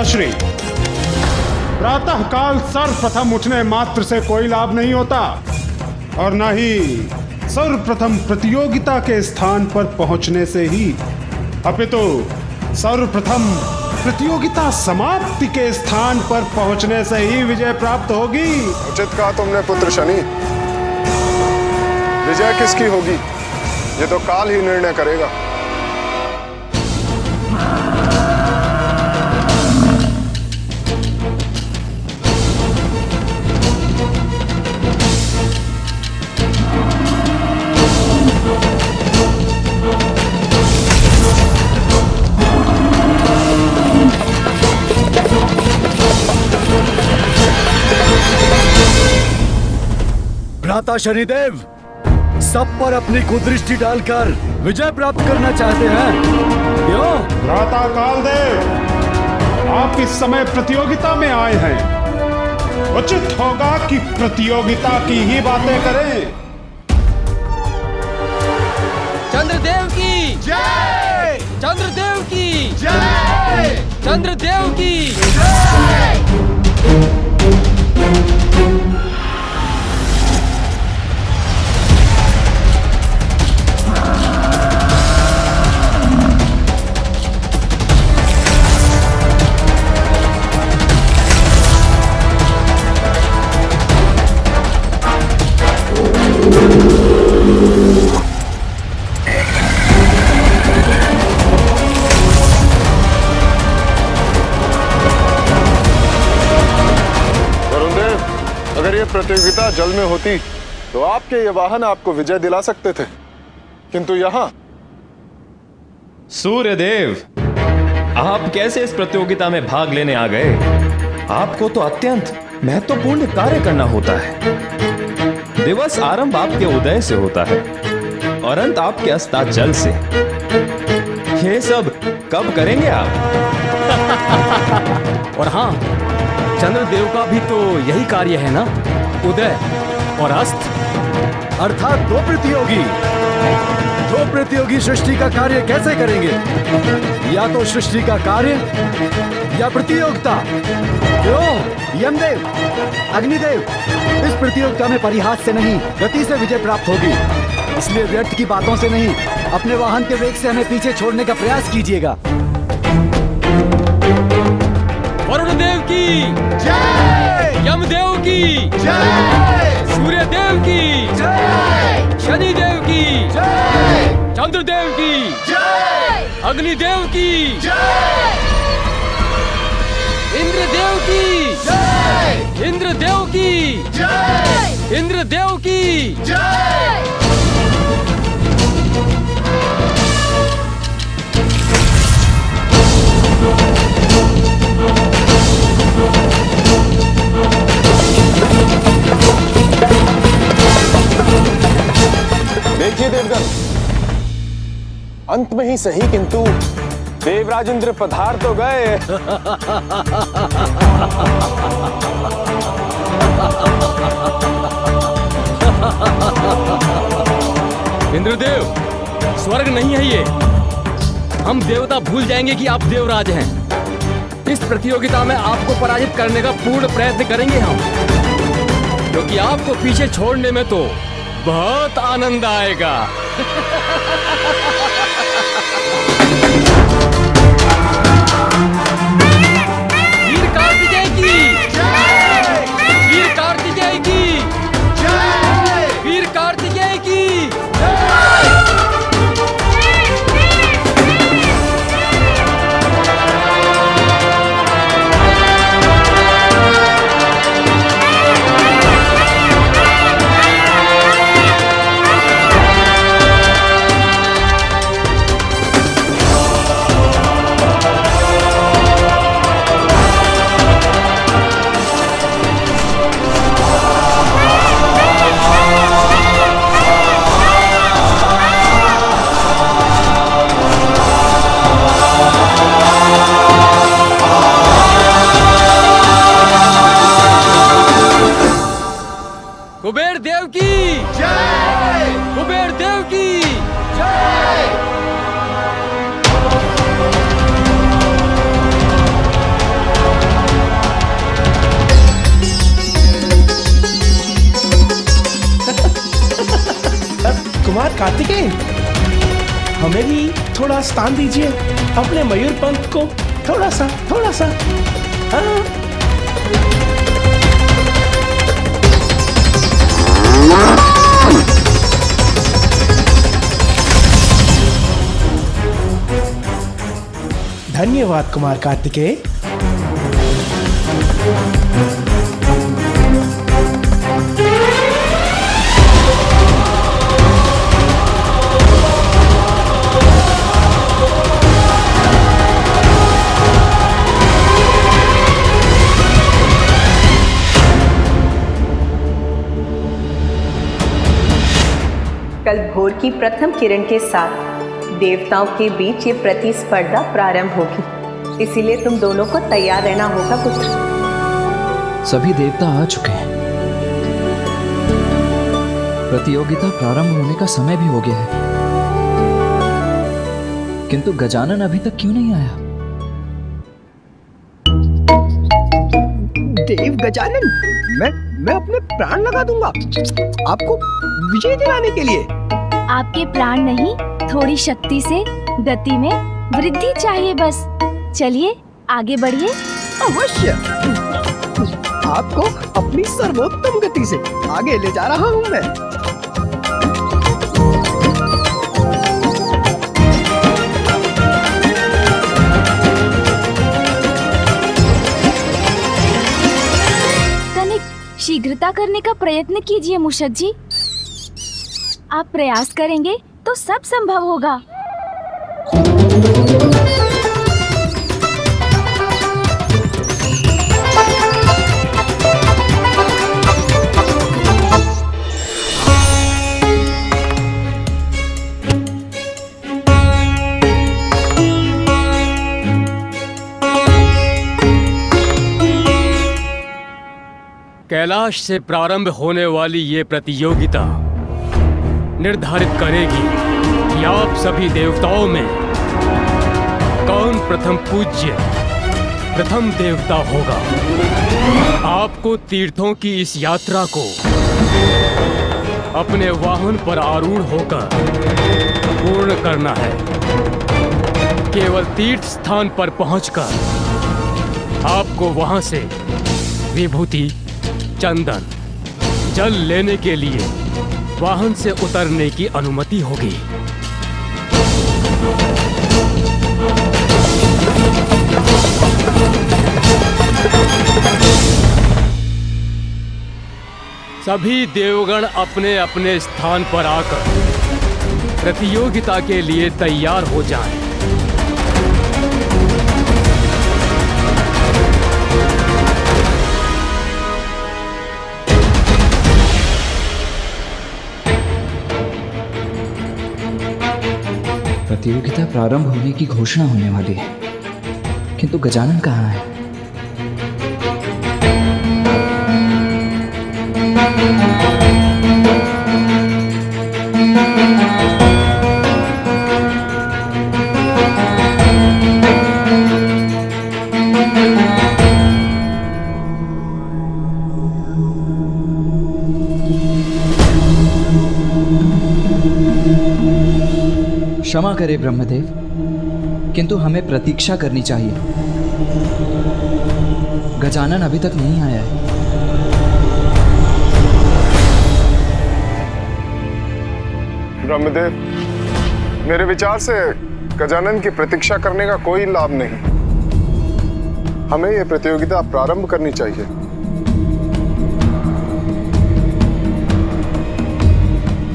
पिताश्री, प्रातः काल सर्वप्रथम उठने मात्र से कोई लाभ नहीं होता और न ही सर्वप्रथम प्रतियोगिता के स्थान पर पहुंचने से ही, अपितु सर्वप्रथम प्रतियोगिता समाप्ति के स्थान पर पहुंचने से ही विजय प्राप्त होगी। उचित कहा तुमने पुत्र शनि। विजय किसकी होगी ये तो काल ही निर्णय करेगा। भ्राता शनिदेव सब पर अपनी कुदृष्टि डालकर विजय प्राप्त करना चाहते हैं, क्यों? भ्राता कालदेव, आप इस समय प्रतियोगिता में आए हैं। उचित होगा कि प्रतियोगिता की ही बातें करें। चंद्रदेव की जय! चंद्रदेव की जय! चंद्रदेव की जय! प्रतियोगिता जल में होती तो आपके ये वाहन आपको विजय दिला सकते थे, किंतु यहाँ। सूर्यदेव, आप कैसे इस प्रतियोगिता में भाग लेने आ गए? आपको तो अत्यंत महत्वपूर्ण कार्य करना होता है। दिवस आरंभ आपके उदय से होता है और अंत आपके अस्ताचल से। ये सब कब करेंगे आप? और हाँ, चंद्रदेव का भी तो यही कार्य है ना, उदय और अस्त। अर्थात दो प्रतियोगी सृष्टि का कार्य कैसे करेंगे? या तो सृष्टि का कार्य या प्रतियोगिता। क्यों यमदेव, अग्निदेव, इस प्रतियोगिता में परिहास से नहीं, गति से विजय प्राप्त होगी। इसलिए व्यर्थ की बातों से नहीं, अपने वाहन के वेग से हमें पीछे छोड़ने का प्रयास कीजिएगा। वरुणदेव की जय! यमदेव की जय! सूर्यदेव की जय! शनिदेव की जय! चंद्रदेव की जय! अग्निदेव की जय! इंद्रदेव की जय! इंद्रदेव की जय! इंद्रदेव की जय! देखिए देवगण, अंत में ही सही किंतु देवराज इंद्र पधार तो गए। इंद्रदेव, स्वर्ग नहीं है ये। हम देवता भूल जाएंगे कि आप देवराज हैं। इस प्रतियोगिता में आपको पराजित करने का पूर्ण प्रयत्न करेंगे हम, क्योंकि आपको पीछे छोड़ने में तो बहुत आनंद आएगा। वीर कार्तिकेय की जय! वीर कार्तिकेय की जय! वीर कार्तिकेय की कुमार कार्तिकेय, हमें भी थोड़ा स्थान दीजिए, अपने मयूर पंख को थोड़ा सा हाँ। धन्यवाद कुमार कार्तिकेय। कल भोर की प्रथम किरण के साथ देवताओं के बीच ये प्रतिस्पर्धा प्रारंभ होगी, इसीलिए तुम दोनों को तैयार रहना होगा पुत्र। सभी देवता आ चुके हैं। प्रतियोगिता प्रारंभ होने का समय भी हो गया है, किंतु गजानन अभी तक क्यों नहीं आया? देव गजानन, मैं अपने प्राण लगा दूंगा आपको विजय दिलाने के लिए। आपके प्राण नहीं, थोड़ी शक्ति से गति में वृद्धि चाहिए बस। चलिए आगे बढ़िए। अवश्य, आपको अपनी सर्वोत्तम गति से आगे ले जा रहा हूं मैं। तनिक शीघ्रता करने का प्रयत्न कीजिए मूषक जी। आप प्रयास करेंगे तो सब संभव होगा। कैलाश से प्रारंभ होने वाली ये प्रतियोगिता निर्धारित करेगी कि आप सभी देवताओं में कौन प्रथम पूज्य प्रथम देवता होगा। आपको तीर्थों की इस यात्रा को अपने वाहन पर आरूढ़ होकर पूर्ण करना है। केवल तीर्थ स्थान पर पहुंचकर आपको वहां से विभूति, चंदन, जल लेने के लिए वाहन से उतरने की अनुमति होगी। सभी देवगण अपने अपने स्थान पर आकर प्रतियोगिता के लिए तैयार हो जाएं। प्रतियोगिता प्रारंभ होने की घोषणा होने वाली है, किंतु गजानन कहाँ है? क्षमा करें ब्रह्मदेव, किंतु हमें प्रतीक्षा करनी चाहिए। गजानन अभी तक नहीं आया है। ब्रह्मदेव, मेरे विचार से गजानन की प्रतीक्षा करने का कोई लाभ नहीं। हमें यह प्रतियोगिता प्रारंभ करनी चाहिए।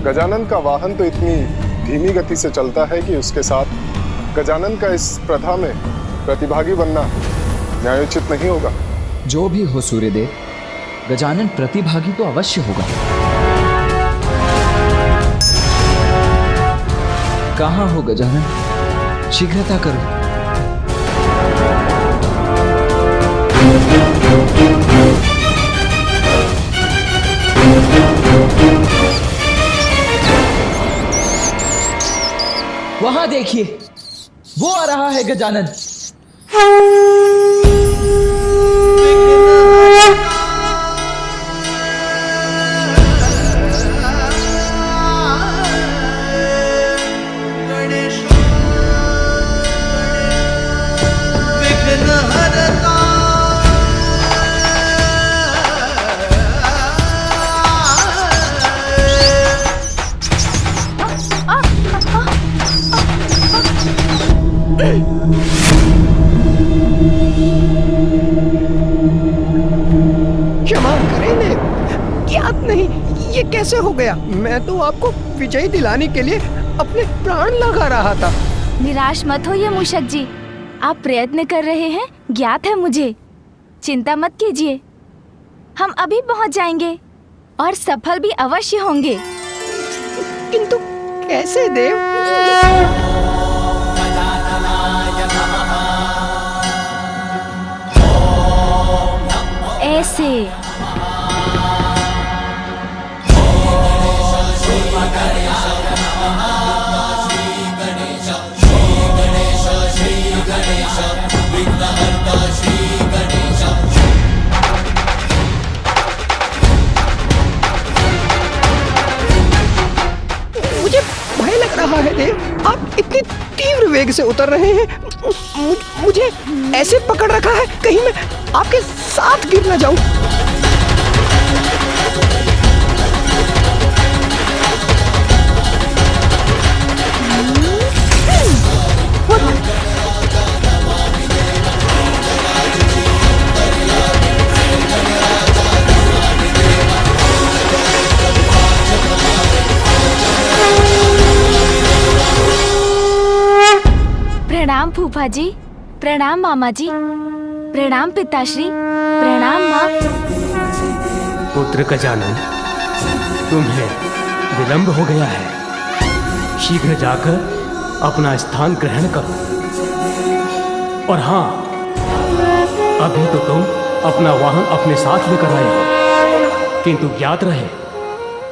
गजानन का वाहन तो इतनी धीमी गति से चलता है कि उसके साथ गजानन का इस प्रथा में प्रतिभागी बनना न्यायोचित नहीं होगा। जो भी हो सूर्यदेव, गजानन प्रतिभागी तो अवश्य होगा। कहाँ हो गजानन? शीघ्रता करो। वहां देखिए, वो आ रहा है गजानन। क्षमा करें देव, ज्ञात नहीं ये कैसे हो गया। मैं तो आपको विजयी दिलाने के लिए अपने प्राण लगा रहा था। निराश मत होइए मूषक जी, आप प्रयत्न कर रहे हैं, ज्ञात है मुझे। चिंता मत कीजिए, हम अभी पहुंच जाएंगे और सफल भी अवश्य होंगे। किंतु कैसे देव? ऐसे। मुझे भय लग रहा है देव, आप इतनी तीव्र वेग से उतर रहे हैं। मुझे ऐसे पकड़ रखा है कहीं मैं आपके साथ गिर न जाऊं। प्रणाम फूफा जी, प्रणाम मामा जी, प्रणाम पिताश्री, प्रणाम माँ। पुत्र गजानन, तुम्हें विलंब हो गया है, शीघ्र जाकर अपना स्थान ग्रहण करो। और हाँ, अभी तो तुम अपना वाहन अपने साथ लेकर आए हो, किंतु ज्ञात रहे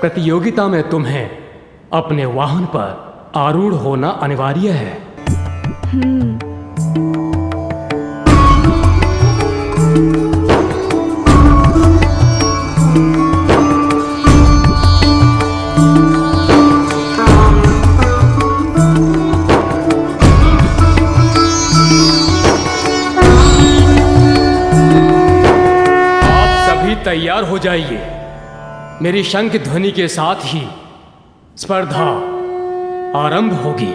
प्रतियोगिता में तुम्हें अपने वाहन पर आरूढ़ होना अनिवार्य है। तैयार हो जाइए, मेरी शंख ध्वनि के साथ ही स्पर्धा आरंभ होगी।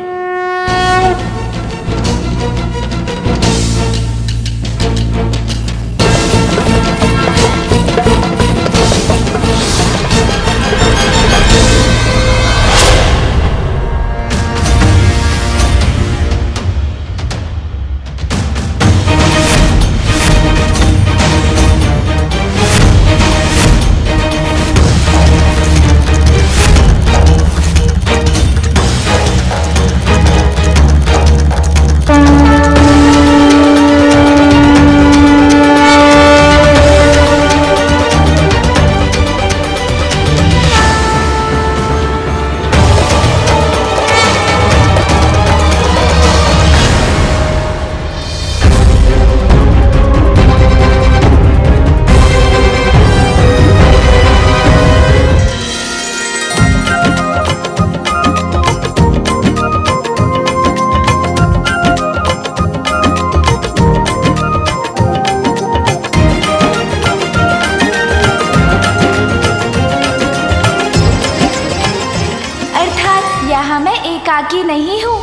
एकाकी नहीं हूँ।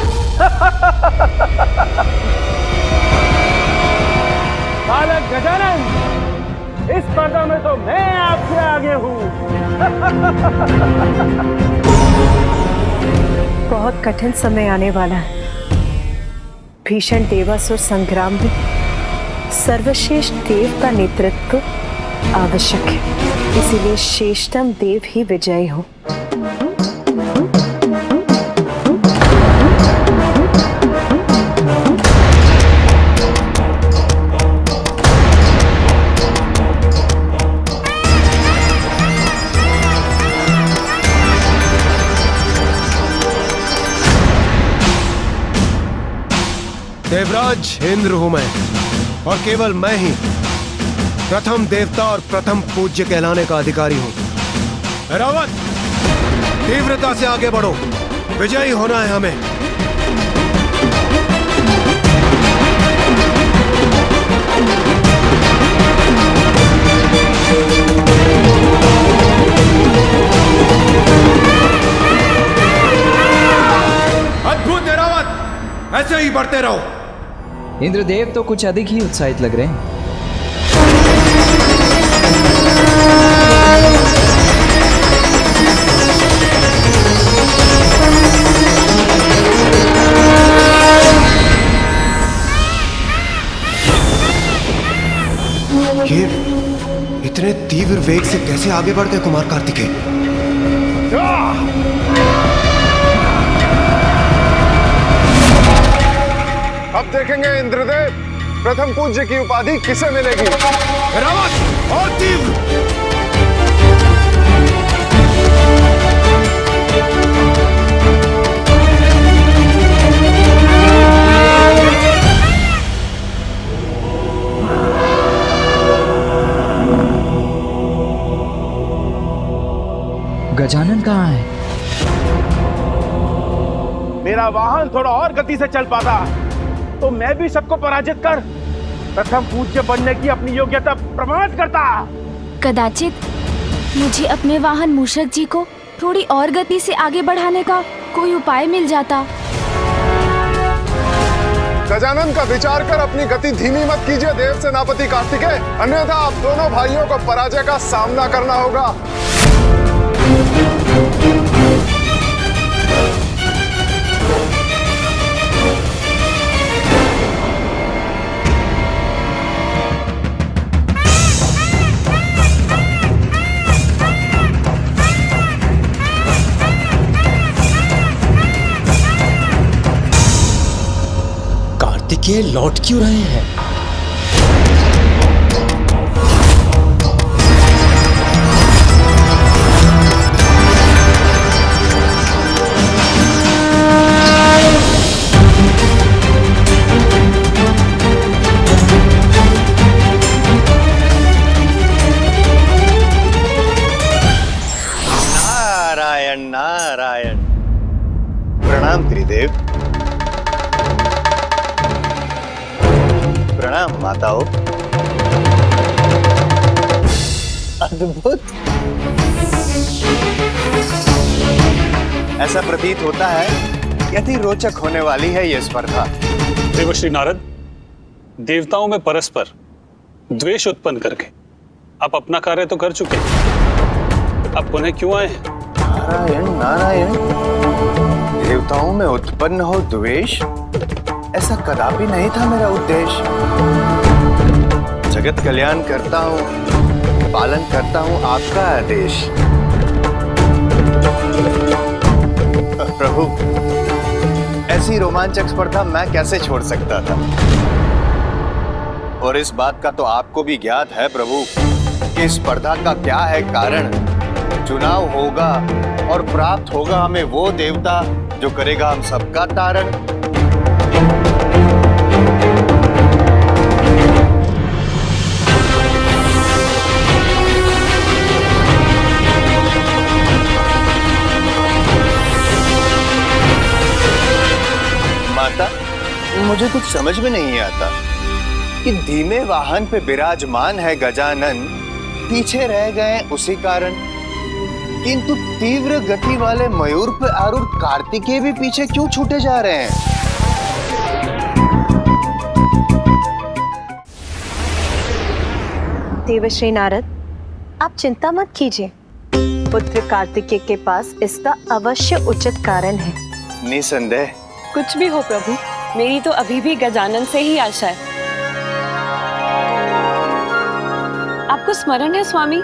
बालक गजानन, इस स्पर्धा में तो मैं आपसे आगे हूँ। बहुत कठिन समय आने वाला है। भीषण देवासुर संग्राम में सर्वश्रेष्ठ देव का नेतृत्व आवश्यक है, इसीलिए श्रेष्ठतम देव ही विजयी हो। देवराज इंद्र हूं मैं, और केवल मैं ही प्रथम देवता और प्रथम पूज्य कहलाने का अधिकारी हूं। रावत, तीव्रता से आगे बढ़ो, विजयी होना है हमें। अद्भुत है रावत, ऐसे ही बढ़ते रहो। इंद्रदेव तो कुछ अधिक ही उत्साहित लग रहे हैं। ये इतने तीव्र वेग से कैसे आगे बढ़ गए कुमार कार्तिकेय? अब देखेंगे इंद्रदेव, प्रथम पूज्य की उपाधि किसे मिलेगी। रावत और तीव्र। गजानन कहाँ है? मेरा वाहन थोड़ा और गति से चल पाता तो मैं भी सबको पराजित कर प्रथम पूज्य बनने की अपनी योग्यता प्रमाणित करता। कदाचित मुझे अपने वाहन मूषक जी को थोड़ी और गति से आगे बढ़ाने का कोई उपाय मिल जाता। गजानन का विचार कर अपनी गति धीमी मत कीजिए देव सेनापति कार्तिकेय, अन्यथा आप दोनों भाइयों को पराजय का सामना करना होगा। कार्तिकेय लौट क्यों रहे हैं? नारायण नारायण। प्रणाम त्रिदेव। प्रणाम माताओं। अद्भुत। ऐसा प्रतीत होता है कि अति रोचक होने वाली है यह स्पर्धा। देवश्री नारद, देवताओं में परस्पर द्वेष उत्पन्न करके आप अपना कार्य तो कर चुके हैं, अब पुनः क्यों आए हैं? नारायण नारायण। देवताओं में उत्पन्न हो द्वेष, ऐसा कदापि नहीं था मेरा उद्देश्य। जगत कल्याण करता हूँ, पालन करता हूँ आपका आदेश। प्रभु, ऐसी रोमांचक स्पर्धा मैं कैसे छोड़ सकता था? और इस बात का तो आपको भी ज्ञात है प्रभु कि स्पर्धा का क्या है कारण। चुनाव होगा और प्राप्त होगा हमें वो देवता जो करेगा हम सबका तारण। माता, मुझे कुछ समझ में नहीं आता कि धीमे वाहन पे विराजमान है गजानन, पीछे रह गए उसी कारण, किंतु तीव्र गति वाले मयूर पे आरूढ़ कार्तिकेय भी पीछे क्यों छूटे जा रहे हैं? देवश्री नारद, आप चिंता मत कीजिए। पुत्र कार्तिकेय के पास इसका अवश्य उचित कारण है। निसंदेह। कुछ भी हो प्रभु, मेरी तो अभी भी गजानन से ही आशा है। आपको स्मरण है स्वामी,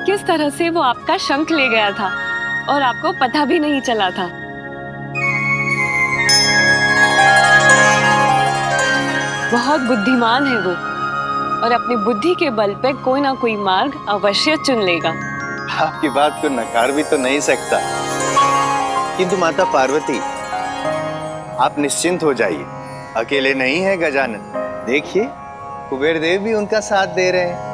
किस तरह से वो आपका शंख ले गया था और आपको पता भी नहीं चला था। बहुत बुद्धिमान है वो और अपनी बुद्धि के बल पे कोई ना कोई मार्ग अवश्य चुन लेगा। आपकी बात को नकार भी तो नहीं सकता, किंतु माता पार्वती आप निश्चिंत हो जाइए, अकेले नहीं है गजानन। देखिए कुबेर देव भी उनका साथ दे रहे हैं।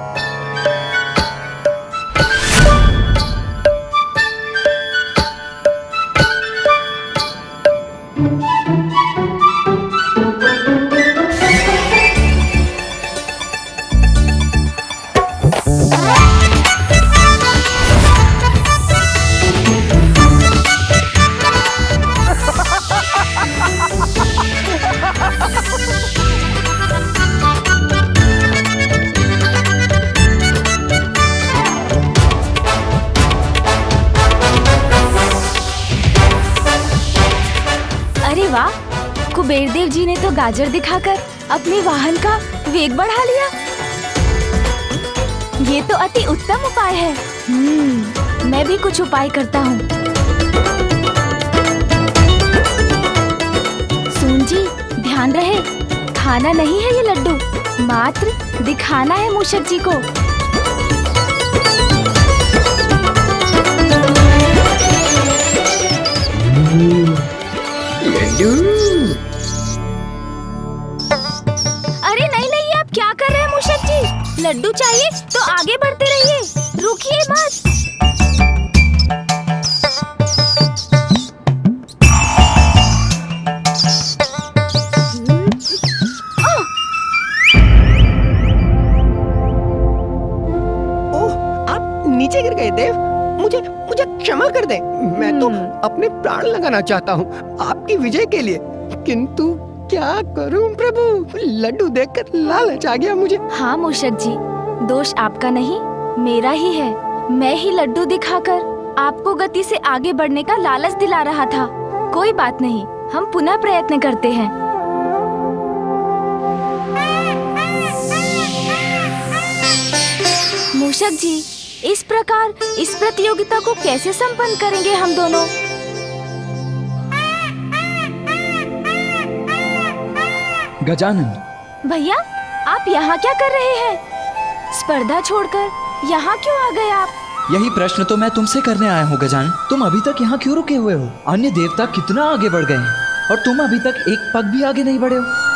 वाह, कुबेर देव जी ने तो गाजर दिखाकर अपने वाहन का वेग बढ़ा लिया। ये तो अति उत्तम उपाय है। मैं भी कुछ उपाय करता हूँ। सुन जी, ध्यान रहे, खाना नहीं है ये लड्डू, मात्र दिखाना है मूषक जी को। अरे नहीं नहीं, आप क्या कर रहे हैं मूषक जी? लड्डू चाहिए तो आगे बढ़ते रहिए, रुकिए मत। नीचे गिर गए देव, मुझे मुझे क्षमा कर दे। मैं तो अपने प्राण लगाना चाहता हूँ आपकी विजय के लिए, किंतु क्या करूँ प्रभु, लड्डू देखकर लालच आ गया मुझे। हाँ मूषक जी, दोष आपका नहीं मेरा ही है। मैं ही लड्डू दिखाकर आपको गति से आगे बढ़ने का लालच दिला रहा था। कोई बात नहीं, हम पुनः प्रयत्न करते हैं। मूषक जी, इस प्रकार इस प्रतियोगिता को कैसे संपन्न करेंगे हम दोनों? गजानन भैया, आप यहाँ क्या कर रहे हैं? स्पर्धा छोड़कर यहाँ क्यों आ गए आप? यही प्रश्न तो मैं तुमसे करने आया हूँ गजानन। तुम अभी तक यहाँ क्यों रुके हुए हो? अन्य देवता कितना आगे बढ़ गए हैं और तुम अभी तक एक पग भी आगे नहीं बढ़े हो।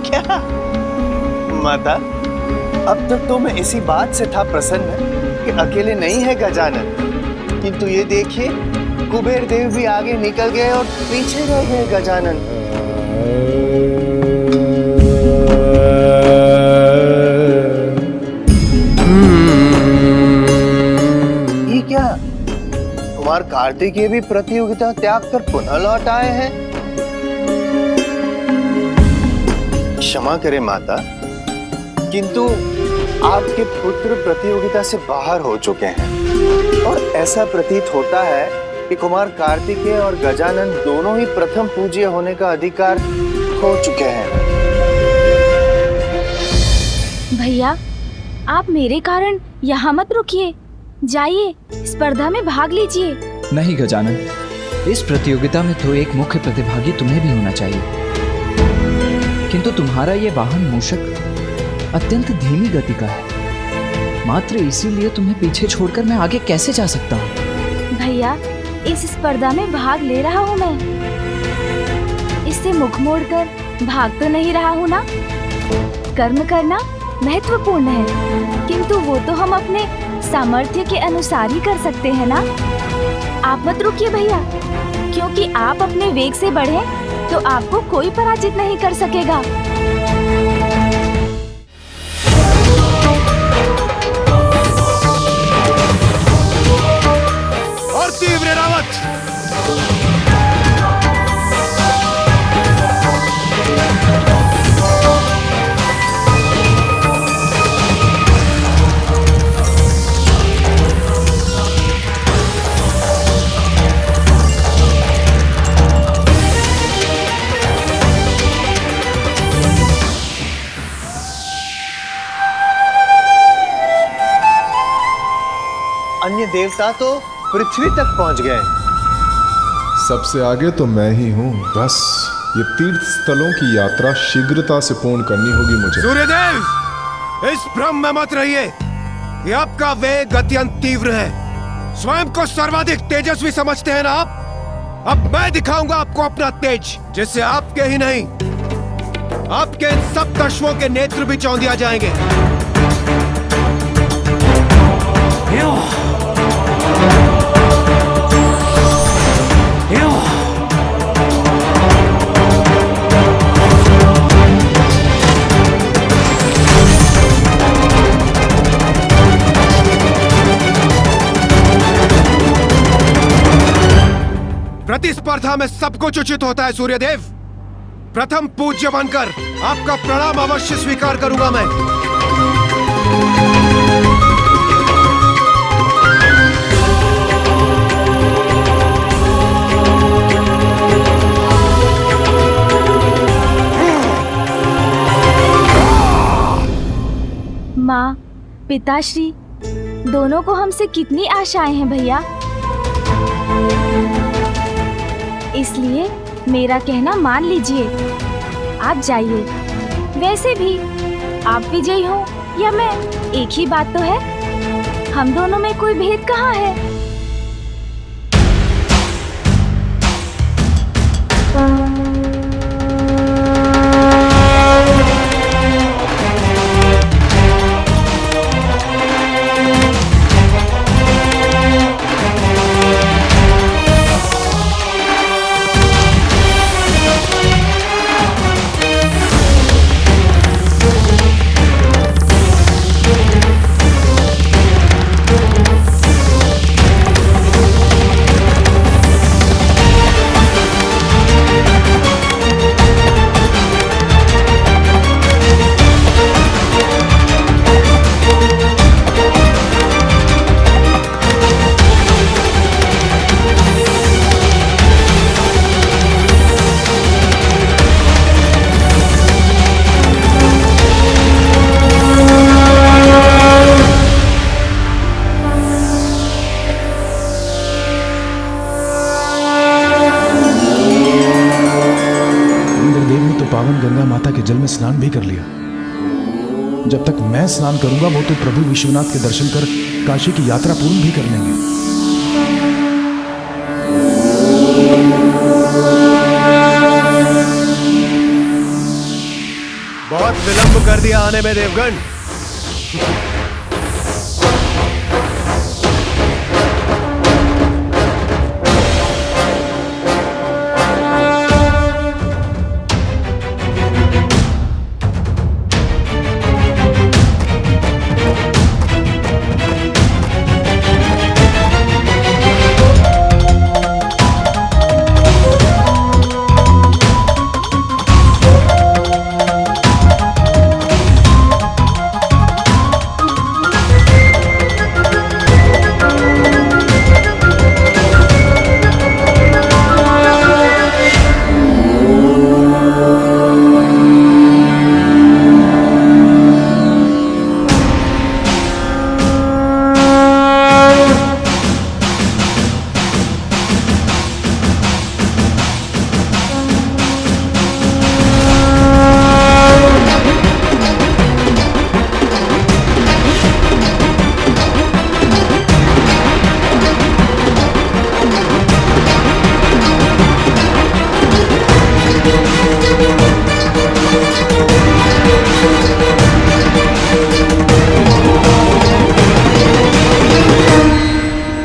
क्या माता, अब तक तो मैं इसी बात से था प्रसन्न कि अकेले नहीं है गजानन, किंतु ये देखिए कुबेर देव भी आगे निकल गए और पीछे रह गए गजानन। ये क्या, कुमार कार्तिकेय भी प्रतियोगिता त्याग कर पुनः लौट आए हैं? क्षमा करें माता, किंतु आपके पुत्र प्रतियोगिता से बाहर हो चुके हैं और ऐसा प्रतीत होता है कि कुमार कार्तिकेय और गजानन दोनों ही प्रथम पूज्य होने का अधिकार खो चुके हैं। भैया, आप मेरे कारण यहाँ मत रुकिए, जाइए स्पर्धा में भाग लीजिए। नहीं गजानन, इस प्रतियोगिता में तो एक मुख्य प्रतिभागी तुम्हें भी होना चाहिए, किंतु तुम्हारा ये वाहन मूषक अत्यंत धीमी गति का है। मात्र इसीलिए तुम्हें पीछे छोड़कर मैं आगे कैसे जा सकता हूँ? भैया, इस स्पर्धा में भाग ले रहा हूँ मैं, इससे मुख मोड़कर भाग तो नहीं रहा हूँ ना। कर्म करना महत्वपूर्ण है, किंतु वो तो हम अपने सामर्थ्य के अनुसार ही कर सकते हैं ना। आप मत रुकिए भैया, क्योंकि आप अपने वेग से बढ़े तो आपको कोई पराजित नहीं कर सकेगा। और तीव्र रावत, अन्य देवता तो पृथ्वी तक पहुंच गए। सबसे आगे तो मैं ही हूँ। बस ये तीर्थ स्थलों की यात्रा शीघ्रता से पूर्ण करनी होगी मुझे। सूर्यदेव, इस भ्रम में मत रहिए। ये आपका वेग अत्यंत तीव्र है, स्वयं को सर्वाधिक तेजस्वी समझते हैं ना आप। अब मैं दिखाऊंगा आपको अपना तेज, जिससे आपके ही नहीं आपके इन सब दशवों के नेत्र भी चौंधिया जाएंगे। प्रतिस्पर्धा में सब कुछ उचित होता है सूर्यदेव। प्रथम पूज्य बनकर आपका प्रणाम अवश्य स्वीकार करूंगा मैं। पिताश्री, दोनों को हमसे कितनी आशाएं हैं भैया, इसलिए मेरा कहना मान लीजिए, आप जाइए। वैसे भी आप विजयी हो या मैं, एक ही बात तो है, हम दोनों में कोई भेद कहाँ है। पावन गंगा माता के जल में स्नान भी कर लिया। जब तक मैं स्नान करूंगा वो तो प्रभु विश्वनाथ के दर्शन कर काशी की यात्रा पूर्ण भी कर लेंगे। बहुत विलंब कर दिया आने में देवगण।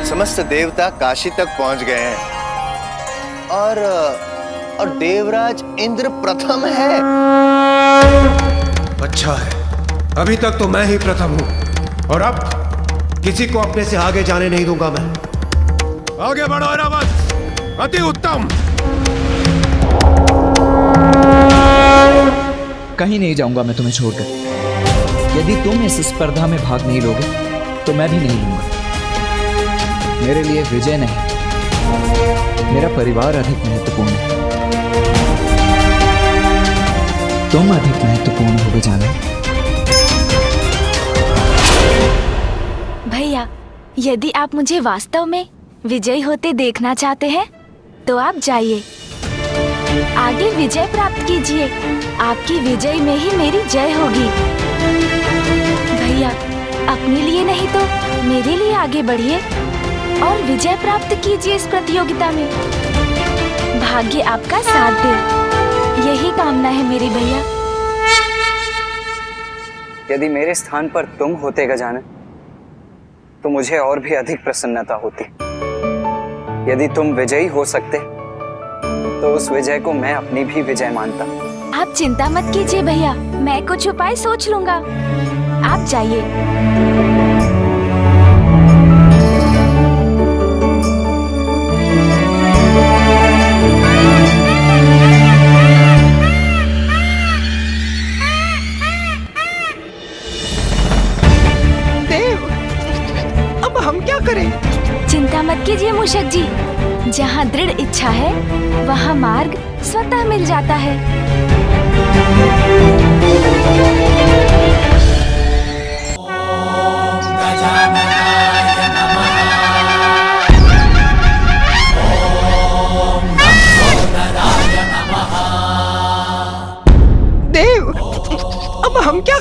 समस्त देवता काशी तक पहुंच गए हैं और देवराज इंद्र प्रथम है। अच्छा है, अभी तक तो मैं ही प्रथम हूं और अब किसी को अपने से आगे जाने नहीं दूंगा मैं। आगे बढ़ो रावत, अति उत्तम। कहीं नहीं जाऊंगा मैं तुम्हें छोड़कर। यदि तुम इस स्पर्धा में भाग नहीं लोगे तो मैं भी नहीं लूंगा। मेरे लिए विजय नहीं, मेरा परिवार अधिक महत्वपूर्ण है। तुम अधिक महत्वपूर्ण हो गजानन। भैया, यदि आप मुझे वास्तव में विजयी होते देखना चाहते हैं तो आप जाइए, आगे विजय प्राप्त कीजिए। आपकी विजय में ही मेरी जय होगी। भैया, अपने लिए नहीं तो मेरे लिए आगे बढ़िए और विजय प्राप्त कीजिए इस प्रतियोगिता में। भाग्य आपका साथ दे, यही कामना है मेरी भैया। यदि मेरे स्थान पर तुम होते गजानन तो मुझे और भी अधिक प्रसन्नता होती। यदि तुम विजयी हो सकते तो उस विजय को मैं अपनी भी विजय मानता। आप चिंता मत कीजिए भैया, मैं कुछ उपाय सोच लूंगा। आप जाइए। चिंता मत कीजिए मूषक जी, जहाँ दृढ़ इच्छा है वहाँ मार्ग स्वतः मिल जाता है।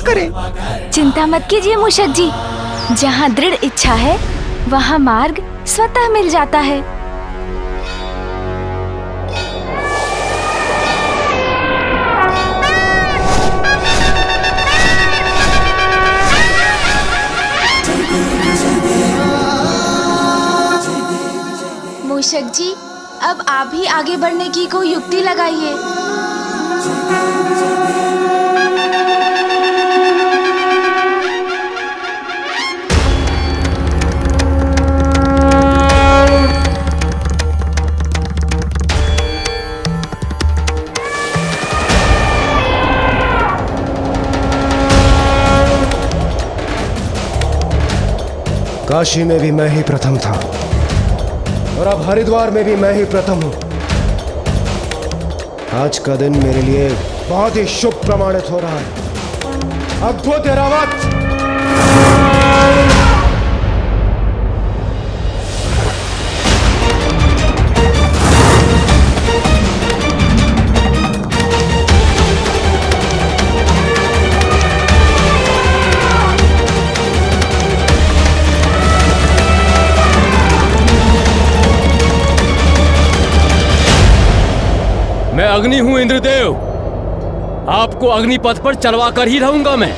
करें। चिंता मत कीजिए मूषक जी, जहाँ दृढ़ इच्छा है वहाँ मार्ग स्वतः मिल जाता है। मूषक जी, अब आप ही आगे बढ़ने की कोई युक्ति लगाइए। काशी में भी मैं ही प्रथम था और अब हरिद्वार में भी मैं ही प्रथम हूं। आज का दिन मेरे लिए बहुत ही शुभ प्रमाणित हो रहा है। अद्भुत ऐरावत! मैं अग्नि हूं इंद्रदेव, आपको अग्निपथ पर चलवा कर ही रहूंगा मैं।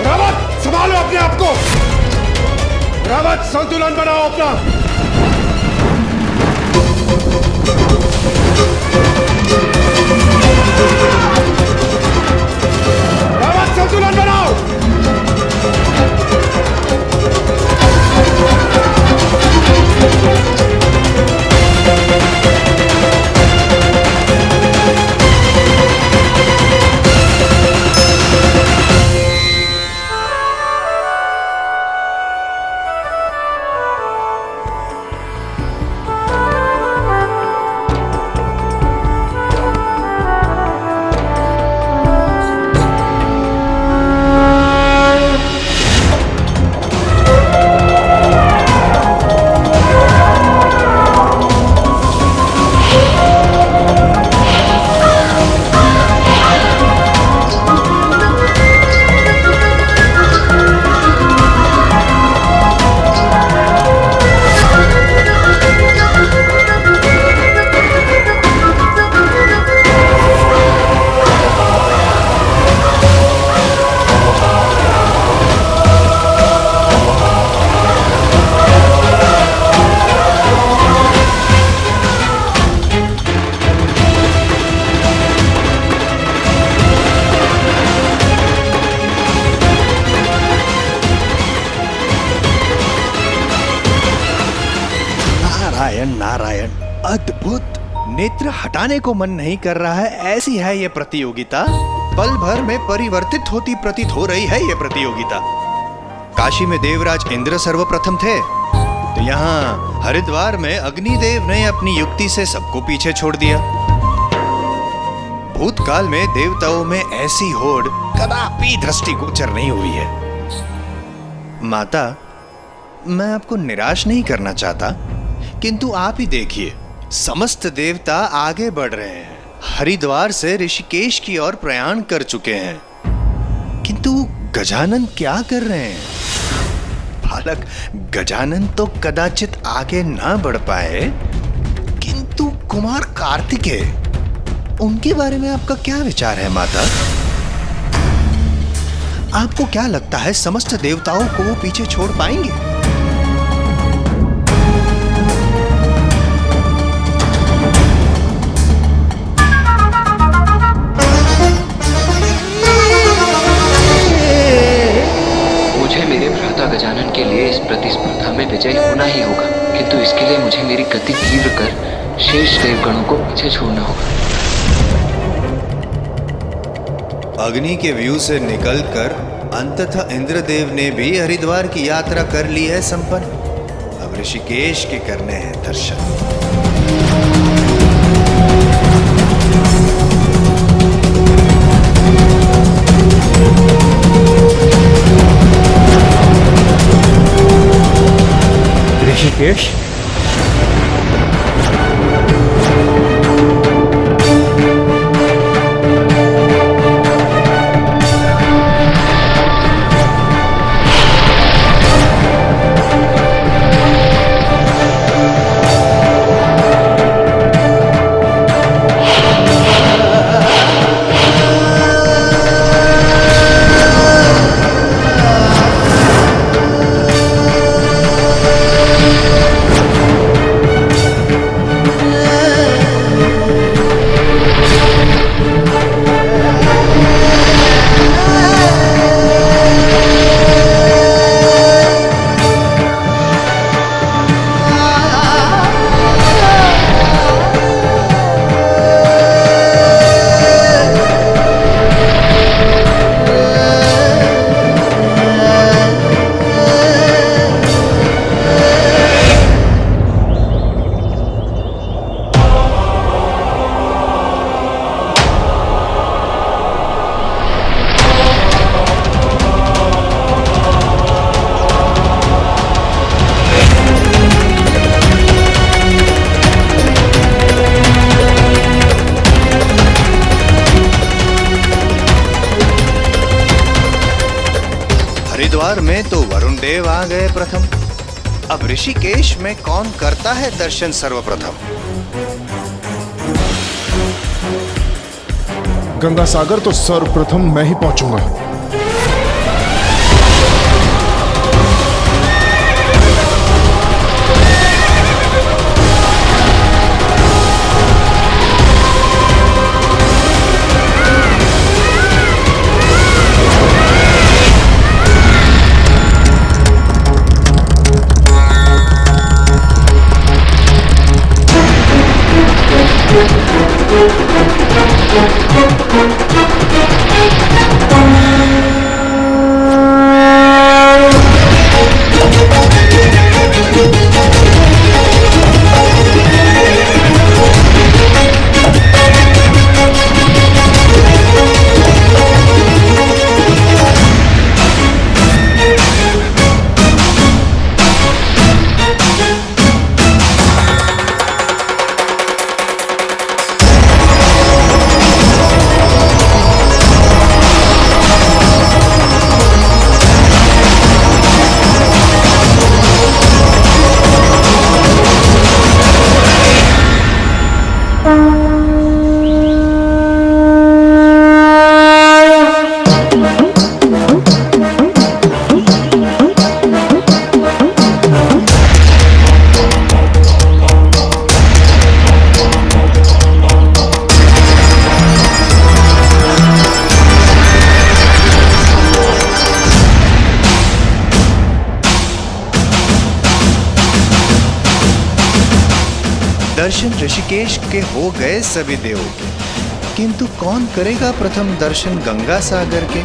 रावत, संभालो अपने आप को। रावत, संतुलन बनाओ अपना। रावत, संतुलन बनाओ। नारायण, अद्भुत। नेत्र हटाने को मन नहीं कर रहा है, ऐसी है ये प्रतियोगिता। पल भर में परिवर्तित होती प्रतीत हो रही है ये प्रतियोगिता। काशी में देवराज इंद्र सर्वप्रथम थे, तो यहाँ हरिद्वार में अग्निदेव ने अपनी युक्ति से सबको पीछे छोड़ दिया। भूतकाल में देवताओं में ऐसी होड़ कदापि दृष्टिगोचर नहीं हुई है। माता, मैं आपको निराश नहीं करना चाहता, किंतु आप ही देखिए, समस्त देवता आगे बढ़ रहे हैं, हरिद्वार से ऋषिकेश की ओर प्रयाण कर चुके हैं, किंतु गजानन क्या कर रहे हैं? बालक गजानन तो कदाचित आगे ना बढ़ पाए, किंतु कुमार कार्तिकेय, उनके बारे में आपका क्या विचार है माता? आपको क्या लगता है समस्त देवताओं को वो पीछे छोड़ पाएंगे? मुझे मेरे भ्राता गजानन के लिए इस प्रतिस्पर्धा में विजय होना ही होगा, किंतु इसके लिए मुझे मेरी गति तीव्र कर शेष देवगणों को पीछे छोड़ना होगा। अग्नि के व्यू से निकलकर अंततः इंद्रदेव ने भी हरिद्वार की यात्रा कर ली है संपन्न। अब ऋषिकेश के करने हैं दर्शन। ऋषिकेश, हरिद्वार में तो वरुण देव आ गए प्रथम। अब ऋषिकेश में कौन करता है दर्शन सर्वप्रथम? गंगा सागर तो सर्वप्रथम मैं ही पहुंचूंगा। दर्शन ऋषिकेश के हो गए सभी देवों के, किंतु कौन करेगा प्रथम दर्शन गंगा सागर के?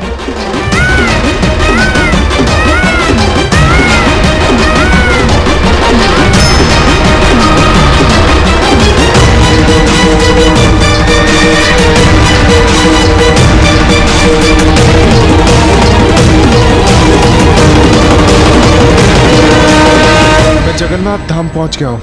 मैं जगन्नाथ धाम पहुंच गया हूं।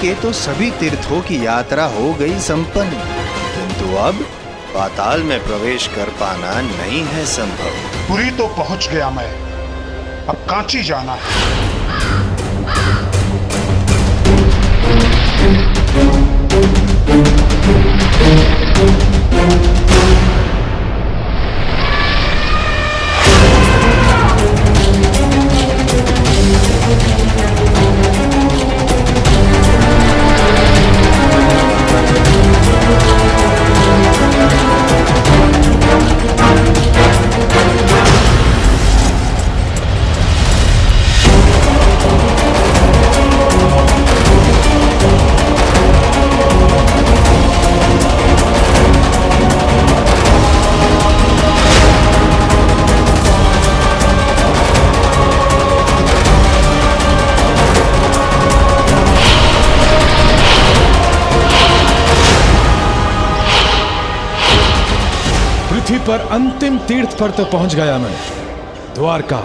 के तो सभी तीर्थों की यात्रा हो गई संपन्न, किंतु अब पाताल में प्रवेश कर पाना नहीं है संभव। पुरी तो पहुंच गया मैं, अब कांची जाना है। पृथ्वी पर अंतिम तीर्थ पर तो पहुंच गया मैं, द्वारका।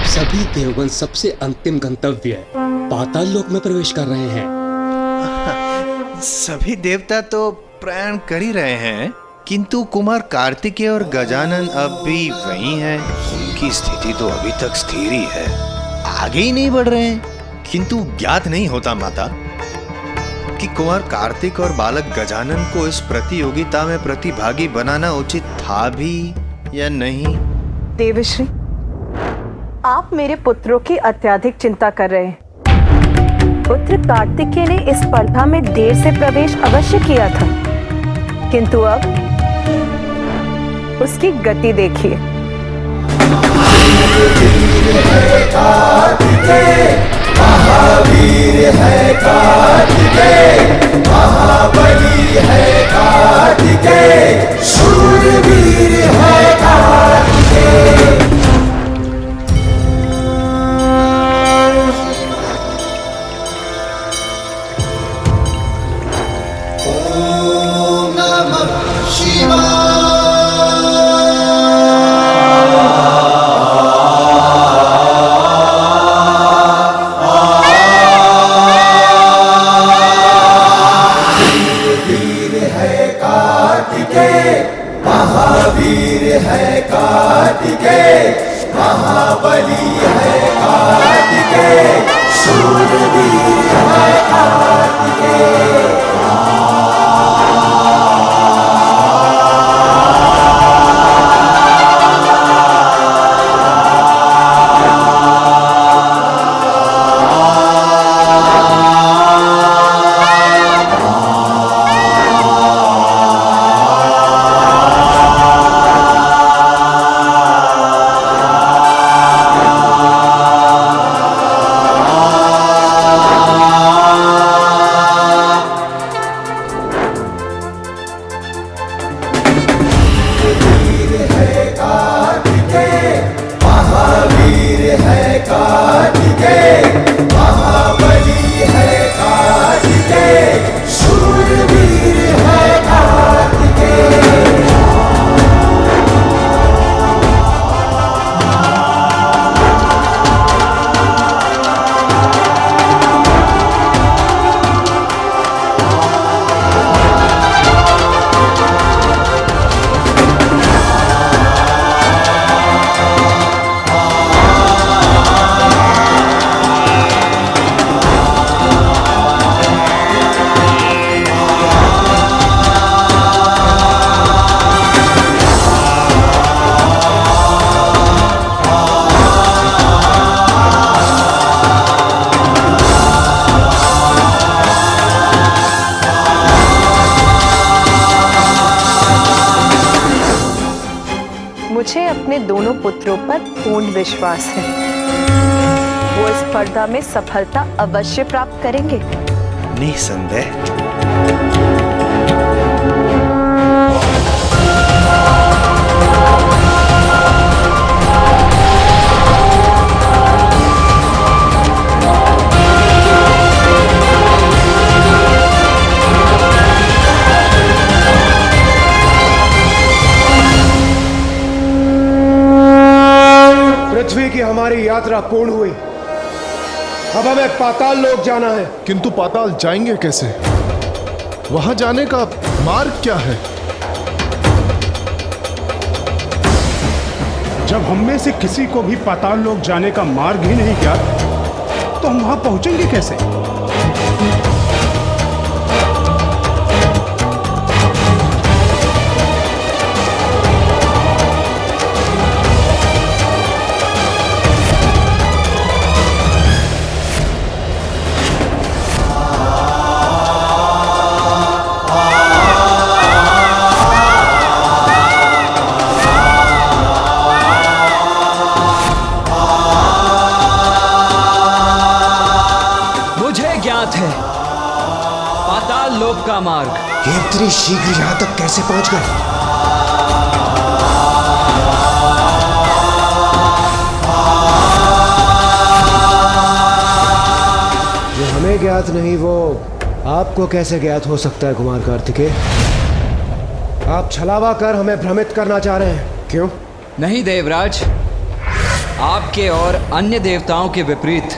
सभी देवगण सबसे अंतिम गंतव्य पाताल लोक में प्रवेश कर रहे हैं। सभी देवता तो प्रयाण कर ही रहे हैं, किंतु कुमार कार्तिकेय और गजानन अब भी वही हैं। उनकी स्थिति तो अभी तक स्थिर ही है, आगे ही नहीं बढ़ रहे हैं। किंतु ज्ञात नहीं होता माता कि कुमार कार्तिक और बालक गजानन को इस प्रतियोगिता में प्रतिभागी बनाना उचित था भी या नहीं। देवश्री, आप मेरे पुत्रों की अत्यधिक चिंता कर रहे हैं। पुत्र कार्तिकेय ने इस स्पर्धा में देर से प्रवेश अवश्य किया था, किंतु अब उसकी गति देखिए। महावीर है कार्तिकेय, महाबली है कार्तिकेय, शूरवीर है कार्तिकेय। ओम नमः शिवाय। महावीर है कार्तिकेय, महाबली है कार्तिकेय, शूरवीर है कार्तिकेय। पुत्रों पर पूर्ण विश्वास है। वो इस स्पर्धा में सफलता अवश्य प्राप्त करेंगे। निसंदेह। पृथ्वी की हमारी यात्रा पूर्ण हुई। अब हमें पाताल लोक जाना है। किंतु पाताल जाएंगे कैसे? वहां जाने का मार्ग क्या है? जब हम में से किसी को भी पाताल लोक जाने का मार्ग ही नहीं ज्ञात, तो हम वहां पहुंचेंगे कैसे? का मार्ग। ये इतनी शीघ्र यहां तक कैसे पहुंच गए? जो हमें ज्ञात नहीं वो आपको कैसे ज्ञात हो सकता है कुमार कार्तिकेय? आप छलावा कर हमें भ्रमित करना चाह रहे हैं, क्यों? नहीं देवराज, आपके और अन्य देवताओं के विपरीत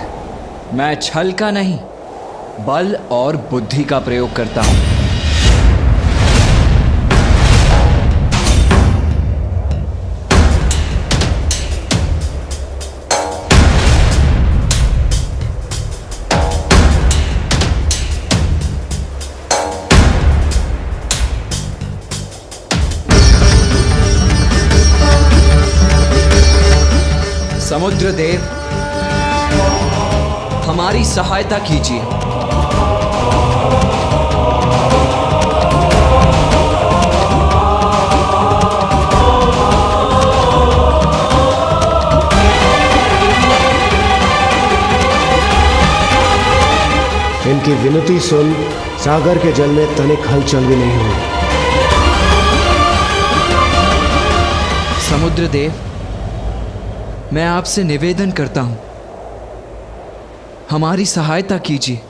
मैं छल का नहीं बल और बुद्धि का प्रयोग करता हूं। समुद्र देव, हमारी सहायता कीजिए। इनकी विनती सुन सागर के जल में तनिक हलचल भी नहीं हुई। समुद्र देव, मैं आपसे निवेदन करता हूं, हमारी सहायता कीजिए।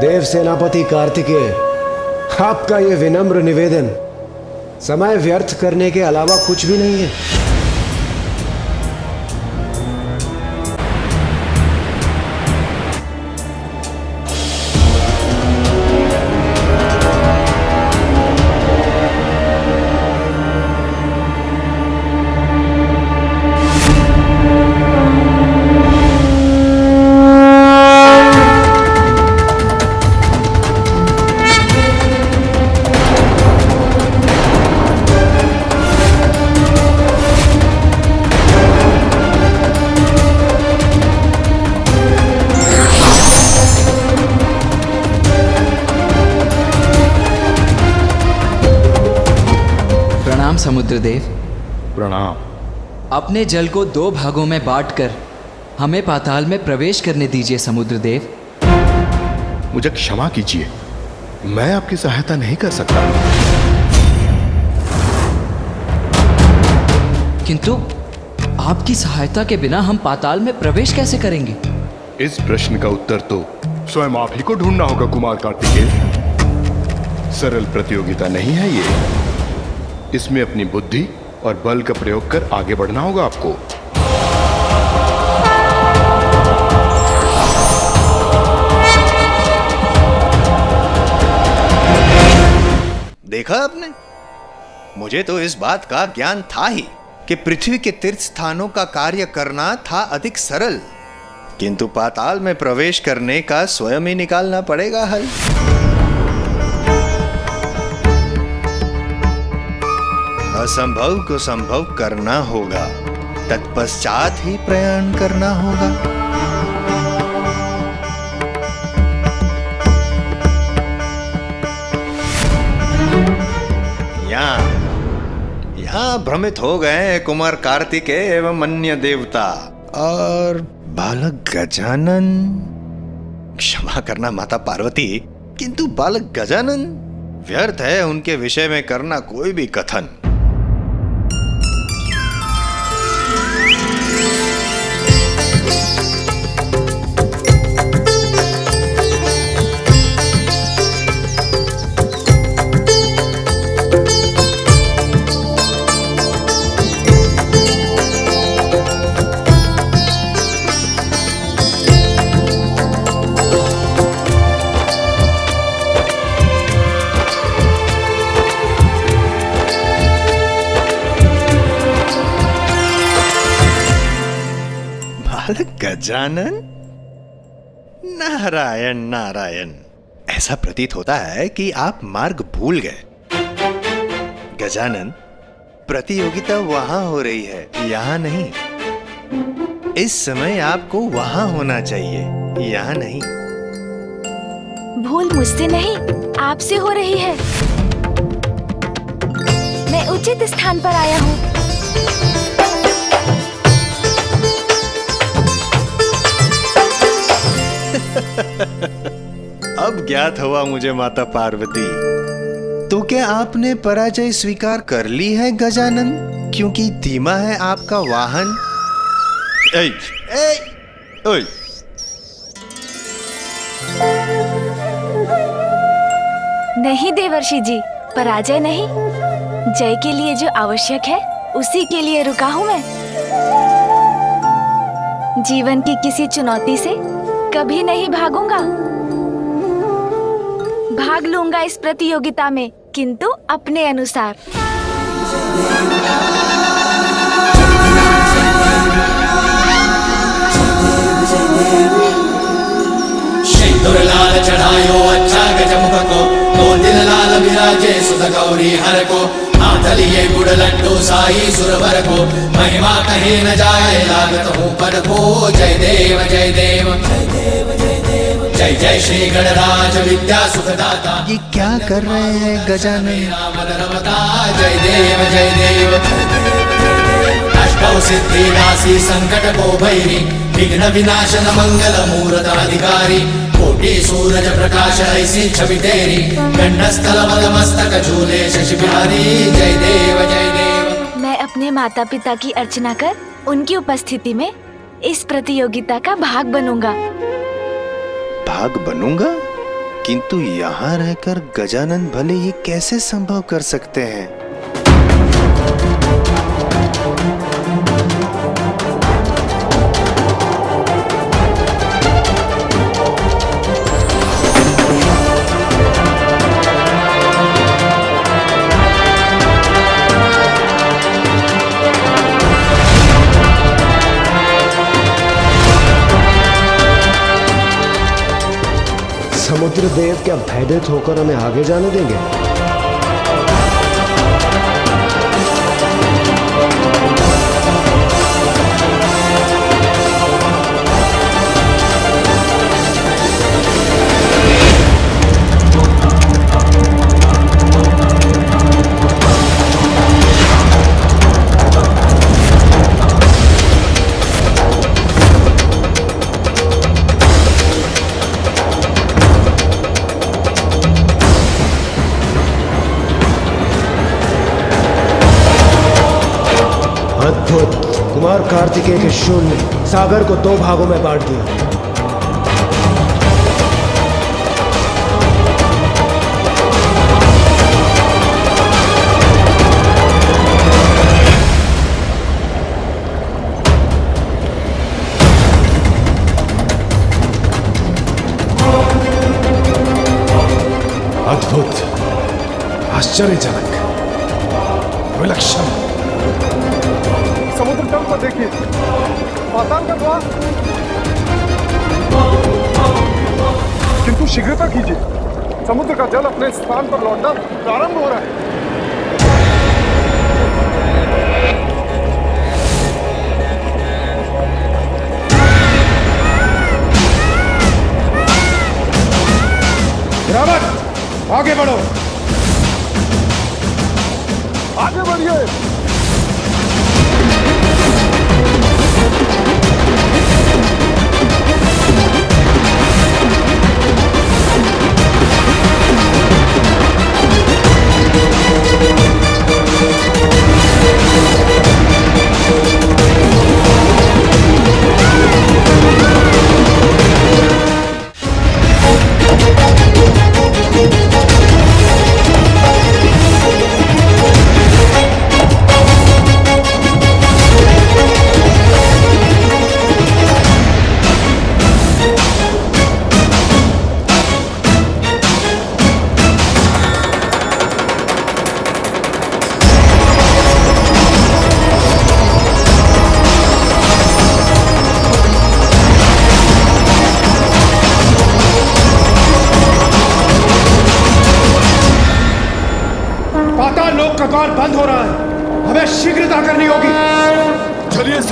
देव सेनापति कार्तिकेय, आपका यह विनम्र निवेदन समय व्यर्थ करने के अलावा कुछ भी नहीं है। समुद्रदेव, प्रणाम। अपने जल को 2 भागों में बांटकर हमें पाताल में प्रवेश करने दीजिए समुद्रदेव। मुझे क्षमा कीजिए, मैं आपकी सहायता नहीं कर सकता। किंतु आपकी सहायता के बिना हम पाताल में प्रवेश कैसे करेंगे? इस प्रश्न का उत्तर तो स्वयं आप ही को ढूंढना होगा कुमार कार्तिकेय। सरल प्रतियोगिता नहीं है ये, इसमें अपनी बुद्धि और बल का प्रयोग कर आगे बढ़ना होगा आपको। देखा आपने, मुझे तो इस बात का ज्ञान था ही कि पृथ्वी के तीर्थ स्थानों का कार्य करना था अधिक सरल, किंतु पाताल में प्रवेश करने का स्वयं ही निकालना पड़ेगा हल। असंभव को संभव करना होगा, तत्पश्चात ही प्रयाण करना होगा। यहाँ भ्रमित हो गए कुमार कार्तिकेय एवं अन्य देवता और बालक गजानन। क्षमा करना माता पार्वती, किंतु बालक गजानन व्यर्थ है उनके विषय में करना कोई भी कथन। गजानन, नारायण नारायण। ऐसा प्रतीत होता है कि आप मार्ग भूल गए। गजानन, प्रतियोगिता वहां हो रही है, यहां नहीं। इस समय आपको वहां होना चाहिए, यहां नहीं। भूल मुझसे नहीं, आपसे हो रही है। मैं उचित स्थान पर आया हूँ। अब ज्ञात हुआ मुझे माता पार्वती। तो क्या आपने पराजय स्वीकार कर ली है गजानन? क्योंकि धीमा है आपका वाहन। ऐ, ऐ, ओय। नहीं देवर्षि जी, पराजय नहीं। जय के लिए जो आवश्यक है उसी के लिए रुका हूँ मैं। जीवन की किसी चुनौती से कभी नहीं भागूंगा। भाग लूंगा इस प्रतियोगिता में, किंतु अपने अनुसार। सिंदूर लाल चढ़ायो अच्छा गजमुख को, दो दिन लाल विराजे सुत गौरी हर को। हाथ लिए गुड़ लड्डू साई सुरवर को, महिमा कहे न जाए लागत हूँ पर को। जय देव जय देव जय जय श्री गणराज विद्या सुखदाता। ये क्या कर रहे हैं गजानन? जय देव जय देव। अष्टौ सिद्धि दासी संकट को भैरी, विघ्न विनाशन मंगल मूर्त अधिकारी। कोटि सूरज प्रकाश ऐसी छवि तेरी, गंडस्थल मस्तक झूले शशि बिहारी। जय देव जय देव। मैं अपने माता पिता की अर्चना कर उनकी उपस्थिति में इस प्रतियोगिता का भाग बनूंगा। भाग बनूंगा? किंतु यहाँ रहकर गजानन भले ये कैसे संभव कर सकते हैं? समुद्र देव क्या भयभीत होकर हमें आगे जाने देंगे? अद्भुत! कुमार कार्तिकेय के शूल ने सागर को दो भागों में बांट दिया। अद्भुत, आश्चर्यजनक, विलक्षण। समुद्र तल पर देखिए, पाताल का द्वार। किंतु शीघ्रता कीजिए, समुद्र का जल अपने स्थान पर लौटना प्रारंभ हो रहा है। रावत, आगे बढ़ो। आगे बढ़िए।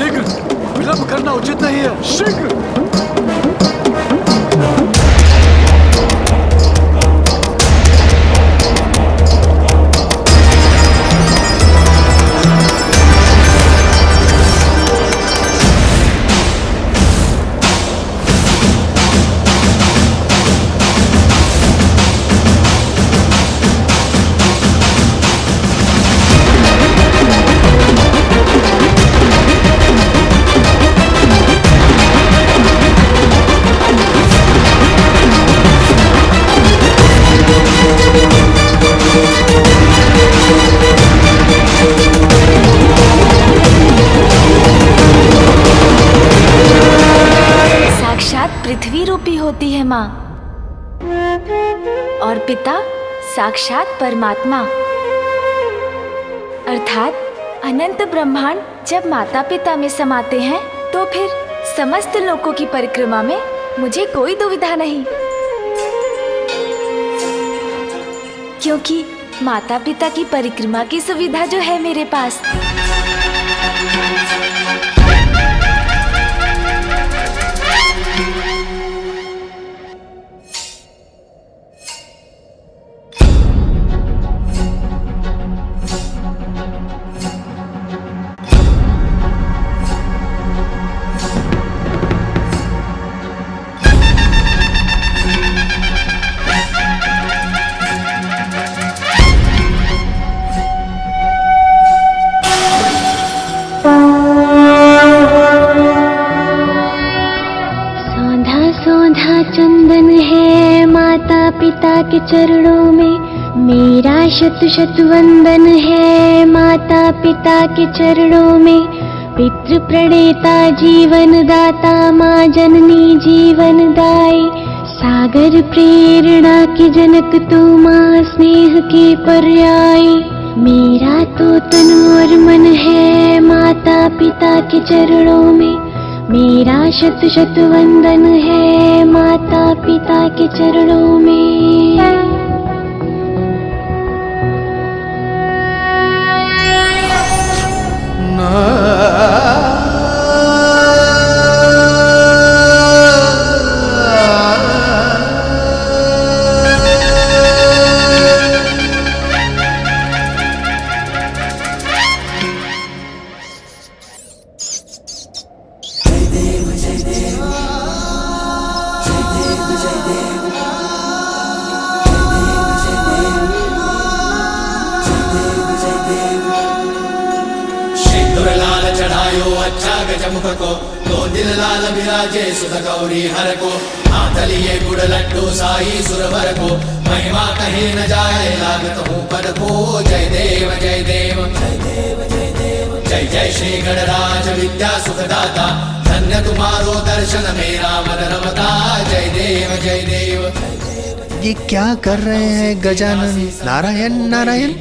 शीघ्र, विलंब करना उचित नहीं है। शीघ्र। पृथ्वी रूपी होती है माँ, और पिता साक्षात परमात्मा, अर्थात अनंत ब्रह्मांड जब माता पिता में समाते हैं तो फिर समस्त लोकों की परिक्रमा में मुझे कोई दुविधा नहीं, क्योंकि माता पिता की परिक्रमा की सुविधा जो है मेरे पास। चंदन है माता पिता के चरणों में, मेरा शत शत वंदन है माता पिता के चरणों में। पितृ प्रणेता जीवन दाता माँ जननी जीवन दाई, सागर प्रेरणा की जनक तू माँ स्नेह के पर्याय। मेरा तो तन और मन है माता पिता के चरणों में, मेरा शत शत वंदन है माता पिता के चरणों में। मुख को दो दिल लाल विराजे सुध गौरी हर को, हाथ लिए गुड़ लड्डू साई सुरवर को। महिमा कहीं न जाए लागत हूँ पद को, जय देव जय देव जय देव जय देव। जय जय श्री गणराज विद्या सुखदाता, धन्य तुम्हारो दर्शन मेरा मन रमता। जय देव जय देव। ये क्या कर रहे हैं गजानन? नारायण नारायण।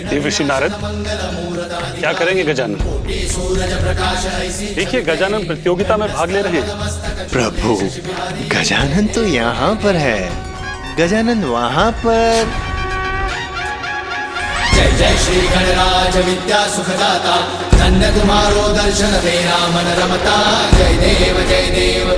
देवर्षि नारद, क्या करेंगे गजानन? देखिए गजानन प्रतियोगिता में भाग ले रहे हैं। प्रभु, गजानन तो यहाँ पर है, गजानन वहाँ पर। जय जय श्री गणराज विद्या सुखदाता, धन्य तुम्हारो दर्शन मेरा मन रमता। जय देव जय देव।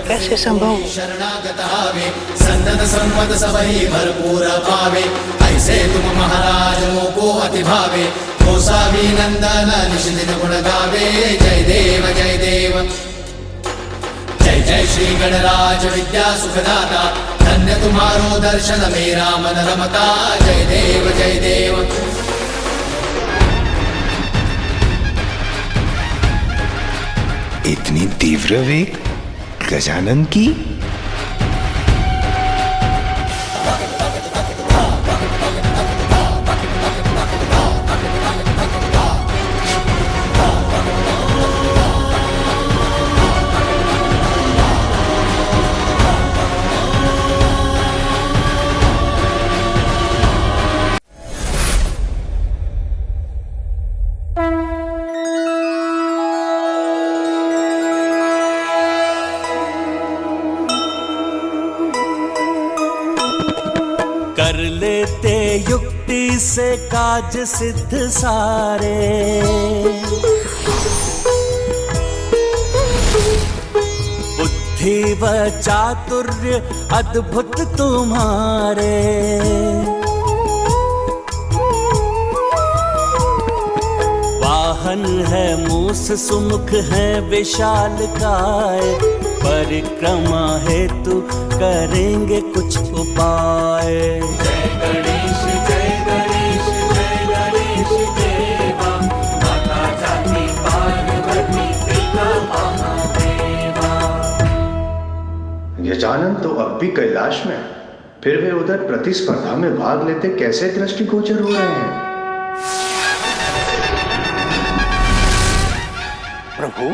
कैसे संभव? शरणागत आवे, सन्नत संपद सबही भरपूर पावे। ऐसे तुम महाराज मोको अति भावे, गोसावी नंदन निश दिन गुण गावे। जय देव जय देव। जय जय श्री गणराज विद्या सुखदाता, धन्य तुम्हारो दर्शन मेरा मन रमता। जय देव जय देव। इतनी तीव्र वेग गजानन की? कर लेते युक्ति से काज सिद्ध सारे, व चातुर्य अद्भुत तुम्हारे। वाहन है मूस सुमुख है विशालकाय, परिक्रमा हेतु करेंगे कुछ उपाय। जय गणेश जय गणेश जय गणेश देवा, माता जाति पार्वती पिता महादेवा। गजानन तो अब भी कैलाश में, फिर वे उधर प्रतिस्पर्धा में भाग लेते कैसे दृष्टिगोचर हो रहे हैं? प्रभु,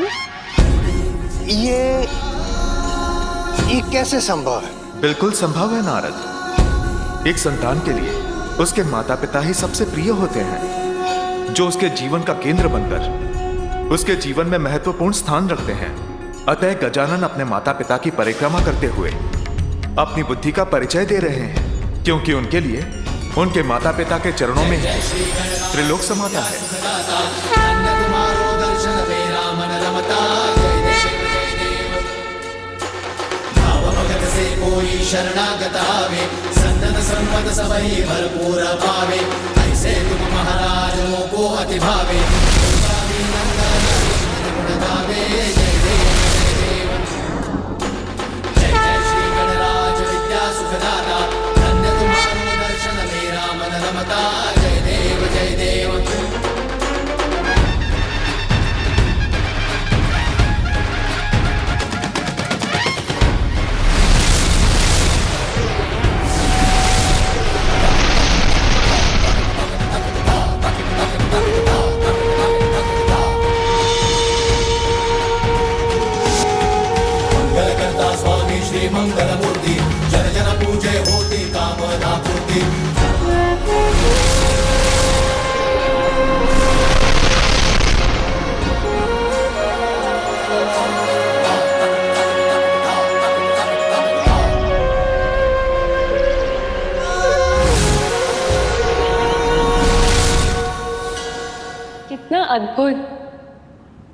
ये कैसे संभव है? बिल्कुल संभव है नारद। एक संतान के लिए उसके माता पिता ही सबसे प्रिय होते हैं, जो उसके जीवन का केंद्र बनकर उसके जीवन में महत्वपूर्ण स्थान रखते हैं। अतः गजानन अपने माता पिता की परिक्रमा करते हुए अपनी बुद्धि का परिचय दे रहे हैं, क्योंकि उनके लिए उनके माता पिता के चरणों में त्रिलोक समाता है। कोई शरणागत आवे, सन्नत संपद सबही भरपूर पावे। ऐसे तुम महाराजों को अति भावे, जय देव जय जय श्री गणराज विद्या सुखदाता। धन्य तुम्हारो दर्शन मेरा मन रमता, जय देव जय देव। मंगल मूर्ति जन जन पूजे होती कामना पूर्ति। कितना अद्भुत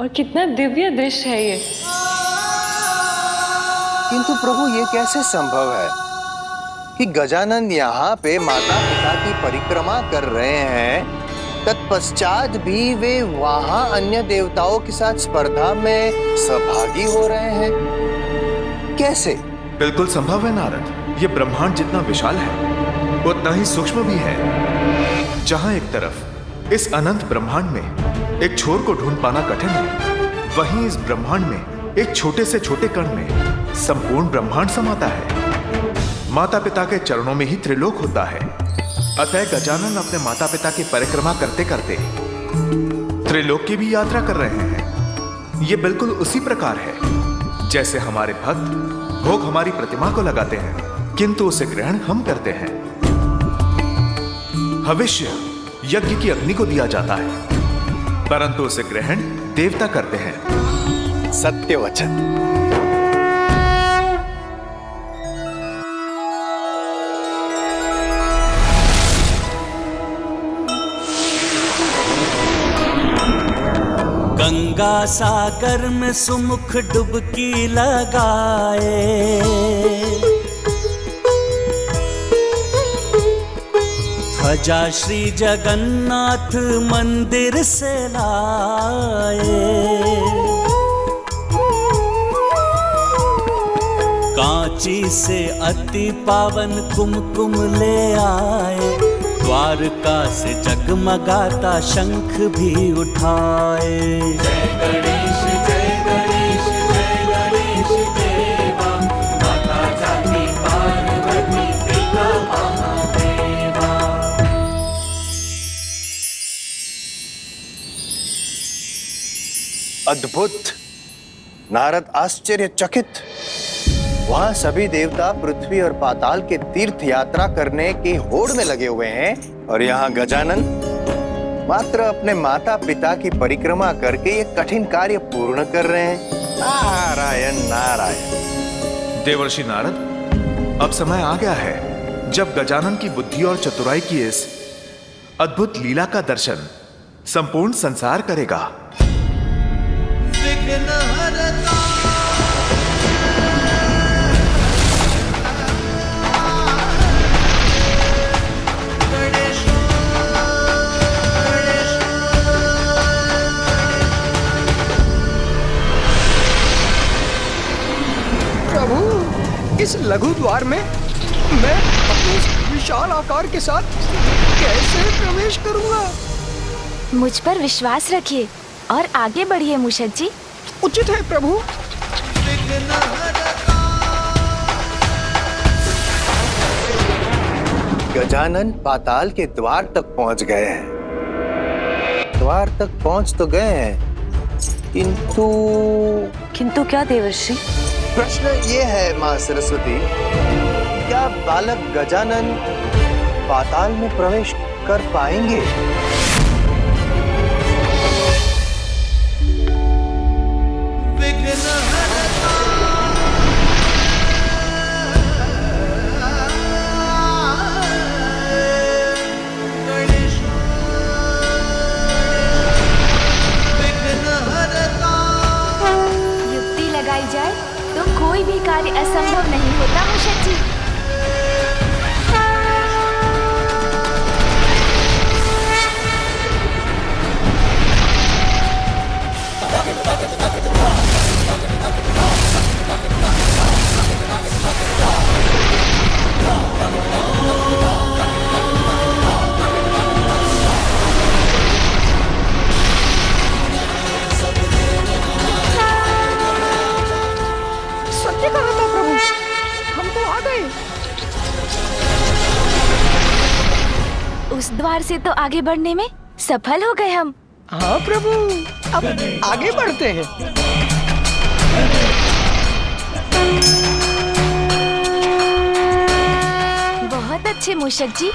और कितना दिव्य दृश्य है ये। किंतु प्रभु, ये कैसे संभव है कि गजानन यहाँ पे माता पिता की परिक्रमा कर रहे हैं, तत्पश्चात भी वे वहां अन्य देवताओं के साथ स्पर्धा में सहभागी हो रहे हैं? कैसे? बिल्कुल संभव है नारद। ये ब्रह्मांड जितना विशाल है उतना ही सूक्ष्म भी है। जहां एक तरफ इस अनंत ब्रह्मांड में एक छोर को ढूंढ पाना कठिन है, वहीं इस ब्रह्मांड में एक छोटे से छोटे कण में संपूर्ण ब्रह्मांड समाता है। माता पिता के चरणों में ही त्रिलोक होता है। अतः गजानन अपने माता पिता की परिक्रमा करते करते त्रिलोक की भी यात्रा कर रहे हैं। ये बिल्कुल उसी प्रकार है जैसे हमारे भक्त भोग हमारी प्रतिमा को लगाते हैं, किंतु उसे ग्रहण हम करते हैं। भविष्य यज्ञ की अग्नि को दिया जाता है, परंतु उसे ग्रहण देवता करते हैं। सत्य वचन। गंगा सागर में सुमुख डुबकी लगाए, ध्वजा श्री जगन्नाथ मंदिर से लाए। कांची से अति पावन कुमकुम ले आए, द्वारका से जगमगाता शंख भी उठाए। जय गणेश जय गणेश जय गणेश देवा, माता जाति पार्वती पिता महादेवा। अद्भुत! नारद आश्चर्यचकित। वहां सभी देवता पृथ्वी और पाताल के तीर्थ यात्रा करने की होड़ में लगे हुए हैं, और यहाँ गजानन मात्र अपने माता पिता की परिक्रमा करके ये कठिन कार्य पूर्ण कर रहे हैं। नारायण नारायण। देवर्षि नारद, अब समय आ गया है जब गजानन की बुद्धि और चतुराई की इस अद्भुत लीला का दर्शन संपूर्ण संसार करेगा। इस लघु द्वार में मैं अपने इस विशाल आकार के साथ कैसे प्रवेश करूंगा? मुझ पर विश्वास रखिए और आगे बढ़िए मूषक जी। उचित है प्रभु। गजानन पाताल के द्वार तक पहुंच गए हैं। द्वार तक पहुंच तो गए हैं, किंतु क्या देवर्षि? प्रश्न ये है मां सरस्वती, क्या बालक गजानन पाताल में प्रवेश कर पाएंगे? युक्ति लगाई जाए तो कोई भी कार्य असंभव नहीं होता मूषक जी। सत्य कहा था प्रभु, हम तो आ गए। उस द्वार से तो आगे बढ़ने में सफल हो गए हम। हाँ प्रभु, अब आगे बढ़ते हैं। बहुत अच्छे मूषक जी।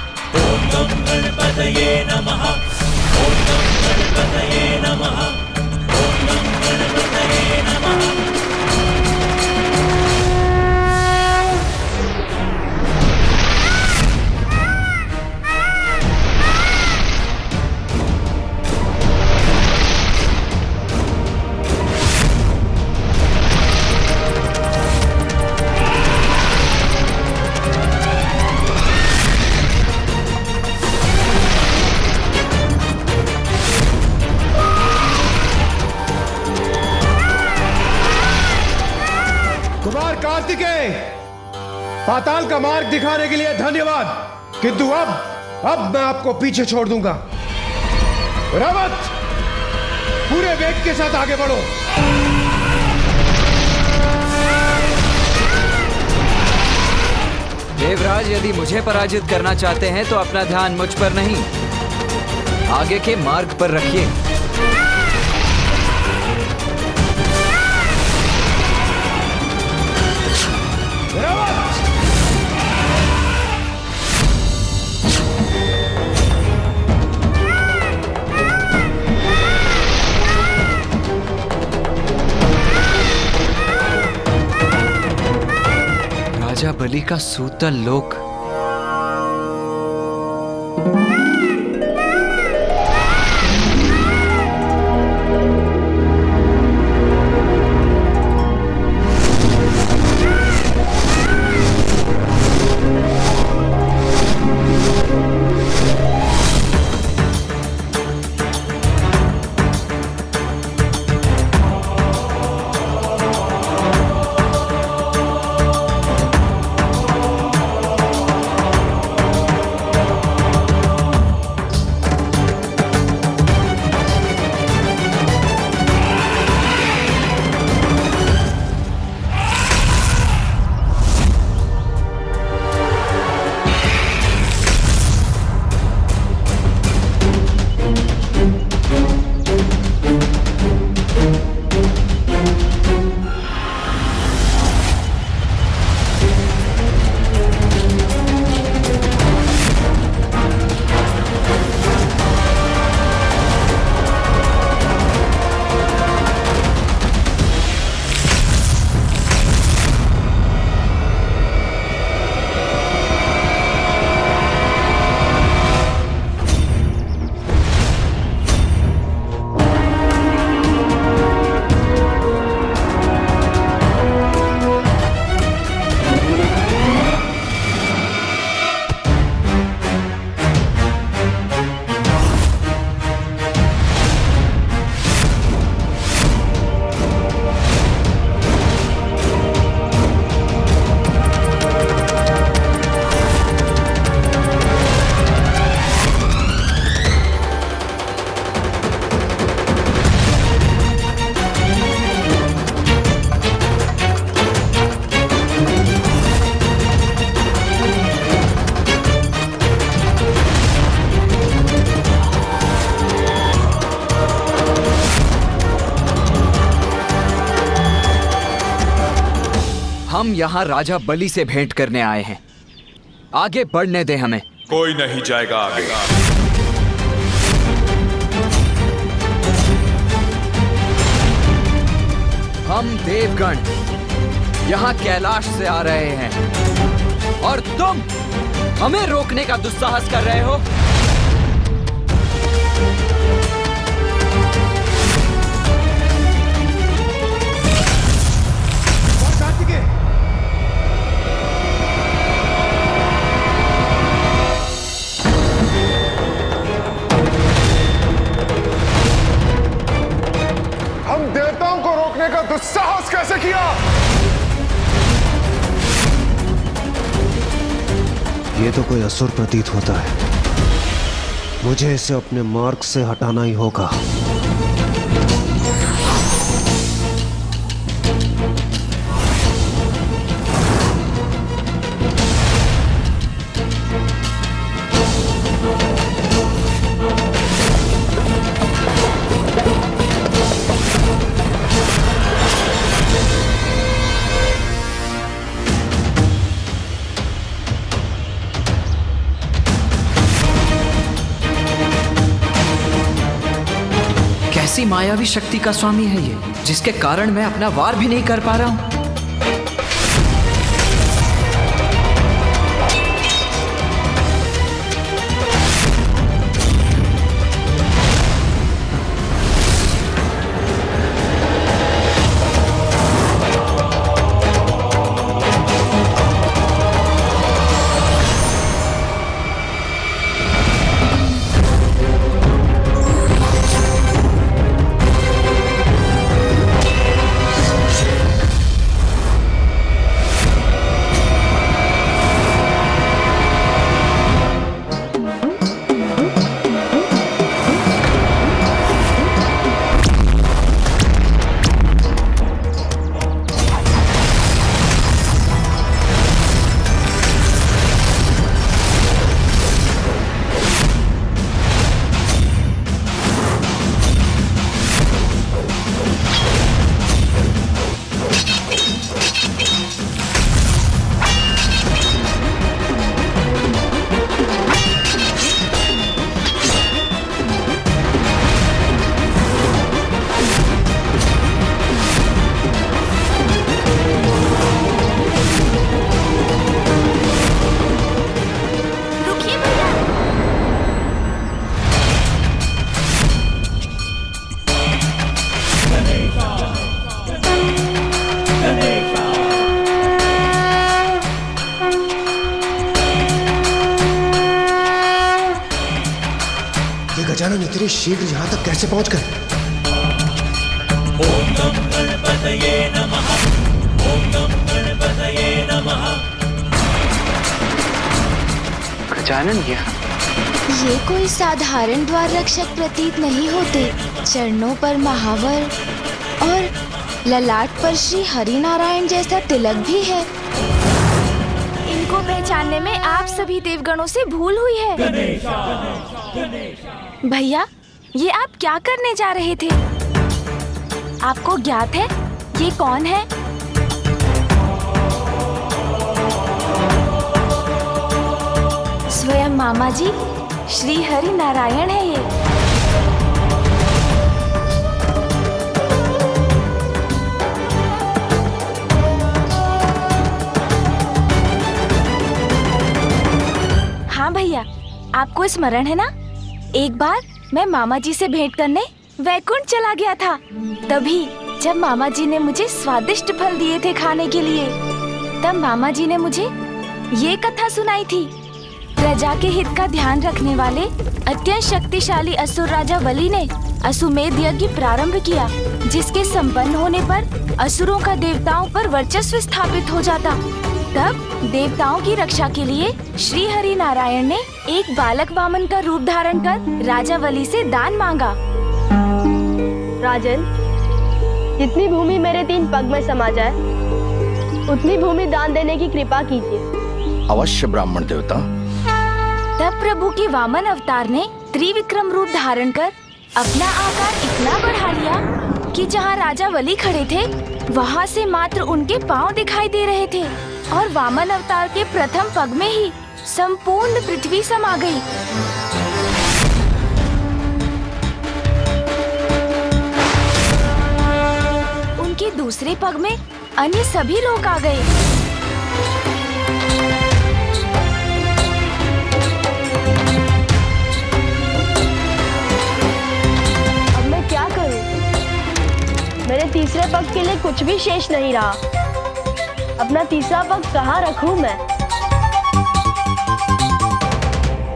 कुमार कार्तिकेय, पाताल का मार्ग दिखाने के लिए धन्यवाद, किंतु अब मैं आपको पीछे छोड़ दूंगा। रावत, पूरे वेग के साथ आगे बढ़ो। देवराज, यदि मुझे पराजित करना चाहते हैं तो अपना ध्यान मुझ पर नहीं, आगे के मार्ग पर रखिए। राजा बलि का सूतल लोक। हम यहाँ राजा बलि से भेंट करने आए हैं। आगे बढ़ने दे हमें। कोई नहीं जाएगा आगे। हम देवगण यहाँ कैलाश से आ रहे हैं और तुम हमें रोकने का दुस्साहस कर रहे हो। हम देवताओं को रोकने का दुस्साहस कैसे किया? ये तो कोई असुर प्रतीत होता है। मुझे इसे अपने मार्ग से हटाना ही होगा। कैसी मायावी शक्ति का स्वामी है ये, जिसके कारण मैं अपना वार भी नहीं कर पा रहा हूं। गजानन इतनी शीघ्र यहाँ तक कैसे पहुँच गए? ओम नम गणपतये नमः। ओम नम गणपतये नमः। गजानन ये कोई साधारण द्वार रक्षक प्रतीत नहीं होते। चरणों पर महावर और ललाट पर श्री हरिनारायण जैसा तिलक भी है। इनको पहचानने में आप सभी देवगणों से भूल हुई है। भैया, ये आप क्या करने जा रहे थे? आपको ज्ञात है ये कौन है? स्वयं मामा जी श्री हरि नारायण है ये। हाँ भैया, आपको स्मरण है ना, एक बार मैं मामा जी से भेंट करने वैकुंठ चला गया था। तभी जब मामा जी ने मुझे स्वादिष्ट फल दिए थे खाने के लिए, तब मामा जी ने मुझे ये कथा सुनाई थी। प्रजा के हित का ध्यान रखने वाले अत्यंत शक्तिशाली असुर राजा बलि ने अश्वमेध यज्ञ प्रारंभ किया, जिसके संपन्न होने पर असुरों का देवताओं पर वर्चस्व स्थापित हो जाता। तब देवताओं की रक्षा के लिए श्री हरि नारायण ने एक बालक वामन का रूप धारण कर राजा बलि से दान मांगा। राजन, जितनी भूमि मेरे 3 पग में समा जाए, उतनी भूमि दान देने की कृपा कीजिए। अवश्य ब्राह्मण देवता। तब प्रभु के वामन अवतार ने त्रिविक्रम रूप धारण कर अपना आकार इतना बढ़ा लिया कि जहाँ राजा वली खड़े थे वहाँ से मात्र उनके पाँव दिखाई दे रहे थे और वामन अवतार के प्रथम पग में ही संपूर्ण पृथ्वी समा गई। उनके दूसरे पग में अन्य सभी लोग आ गए। अब मैं क्या करूं? मेरे तीसरे पग के लिए कुछ भी शेष नहीं रहा। अपना तीसरा पग कहाँ रखूं मैं?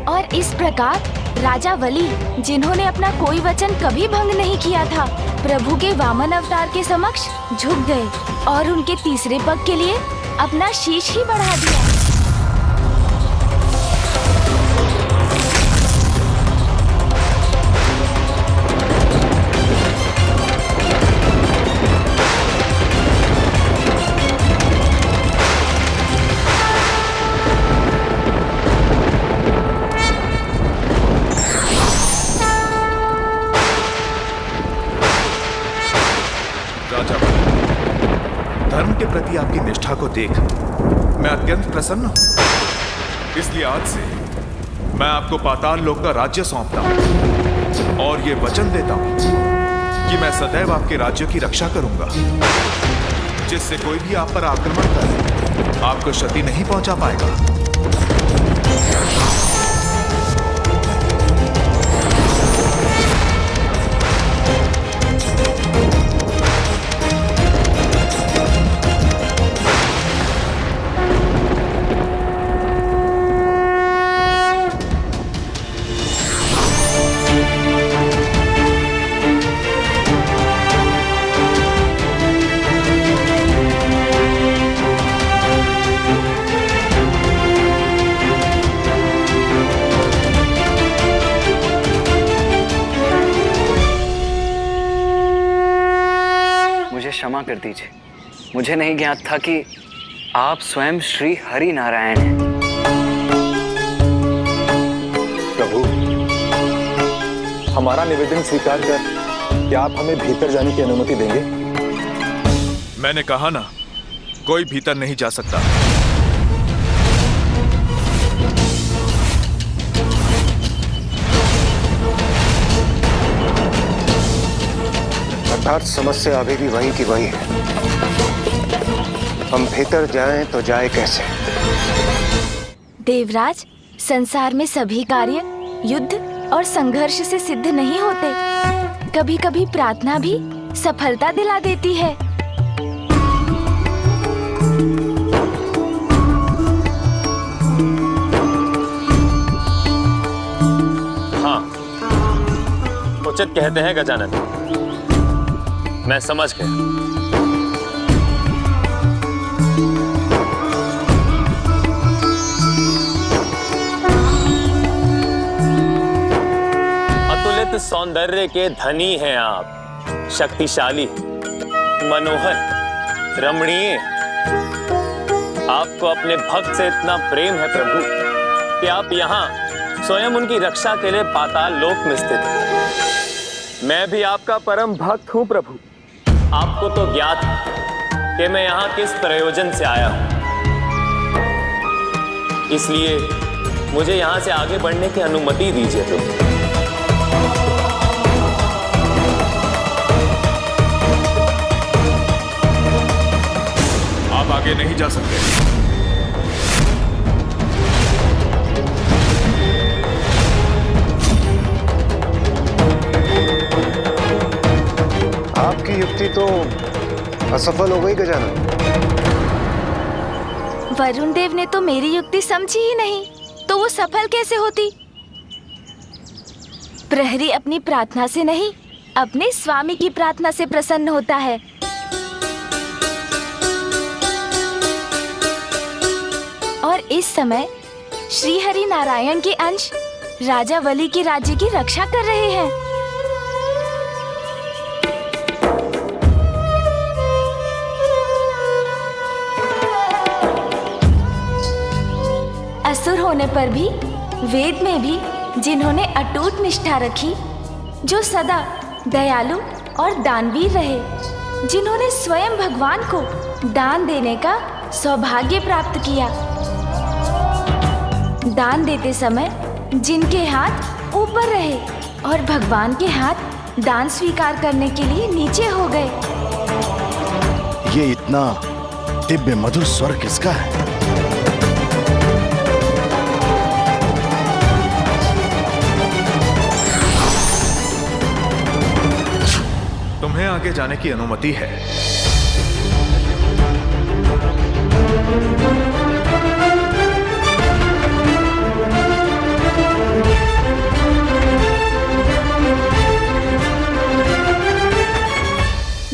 और इस प्रकार राजा वली, जिन्होंने अपना कोई वचन कभी भंग नहीं किया था, प्रभु के वामन अवतार के समक्ष झुक गए और उनके तीसरे पग के लिए अपना शीश ही बढ़ा दिया। धर्म के प्रति आपकी निष्ठा को देख मैं अत्यंत प्रसन्न हूं। इसलिए आज से मैं आपको पाताल लोक का राज्य सौंपता हूं और ये वचन देता हूं कि मैं सदैव आपके राज्य की रक्षा करूंगा, जिससे कोई भी आप पर आक्रमण करे आपको क्षति नहीं पहुंचा पाएगा। क्षमा कर दीजिए, मुझे नहीं ज्ञात था कि आप स्वयं श्री हरि नारायण हैं। प्रभु, हमारा निवेदन स्वीकार कर क्या आप हमें भीतर जाने की अनुमति देंगे? मैंने कहा ना, कोई भीतर नहीं जा सकता। अर्थात समस्या अभी भी वही की वही है। हम भीतर जाएं तो जाए कैसे? देवराज, संसार में सभी कार्य युद्ध और संघर्ष से सिद्ध नहीं होते। कभी कभी प्रार्थना भी सफलता दिला देती है। हाँ, उचित कहते हैं गजानन, मैं समझ गया। अतुलित सौंदर्य के धनी हैं आप, शक्तिशाली, मनोहर, रमणीय। आपको अपने भक्त से इतना प्रेम है प्रभु कि आप यहाँ स्वयं उनकी रक्षा के लिए पाताल लोक में स्थित हैं। मैं भी आपका परम भक्त हूँ प्रभु। आपको तो ज्ञात है कि मैं यहाँ किस प्रयोजन से आया हूँ, इसलिए मुझे यहाँ से आगे बढ़ने की अनुमति दीजिए प्रभु। आप आगे नहीं जा सकते। आपकी युक्ति तो असफल हो गई गजानन। वरुण देव ने तो मेरी युक्ति समझी ही नहीं, तो वो सफल कैसे होती? प्रहरी अपनी प्रार्थना से नहीं, अपने स्वामी की प्रार्थना से प्रसन्न होता है। और इस समय श्री हरि नारायण के अंश राजा वली के राज्य की रक्षा कर रहे हैं। असुर होने पर भी, वेद में भी जिन्होंने अटूट निष्ठा रखी, जो सदा दयालु और दानवीर रहे जिन्होंने स्वयं भगवान को दान देने का सौभाग्य प्राप्त किया। दान देते समय जिनके हाथ ऊपर रहे और भगवान के हाथ दान स्वीकार करने के लिए नीचे हो गए। ये इतना दिव्य मधुर स्वर किसका है? तुम्हें आगे जाने की अनुमति है।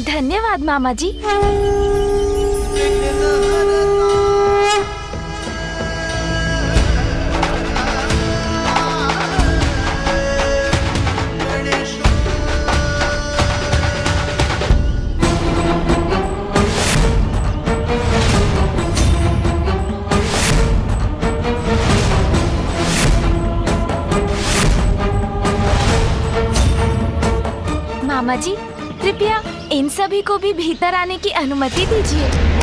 धन्यवाद मामा जी। मामा जी, कृपया इन सभी को भी भीतर आने की अनुमति दीजिए।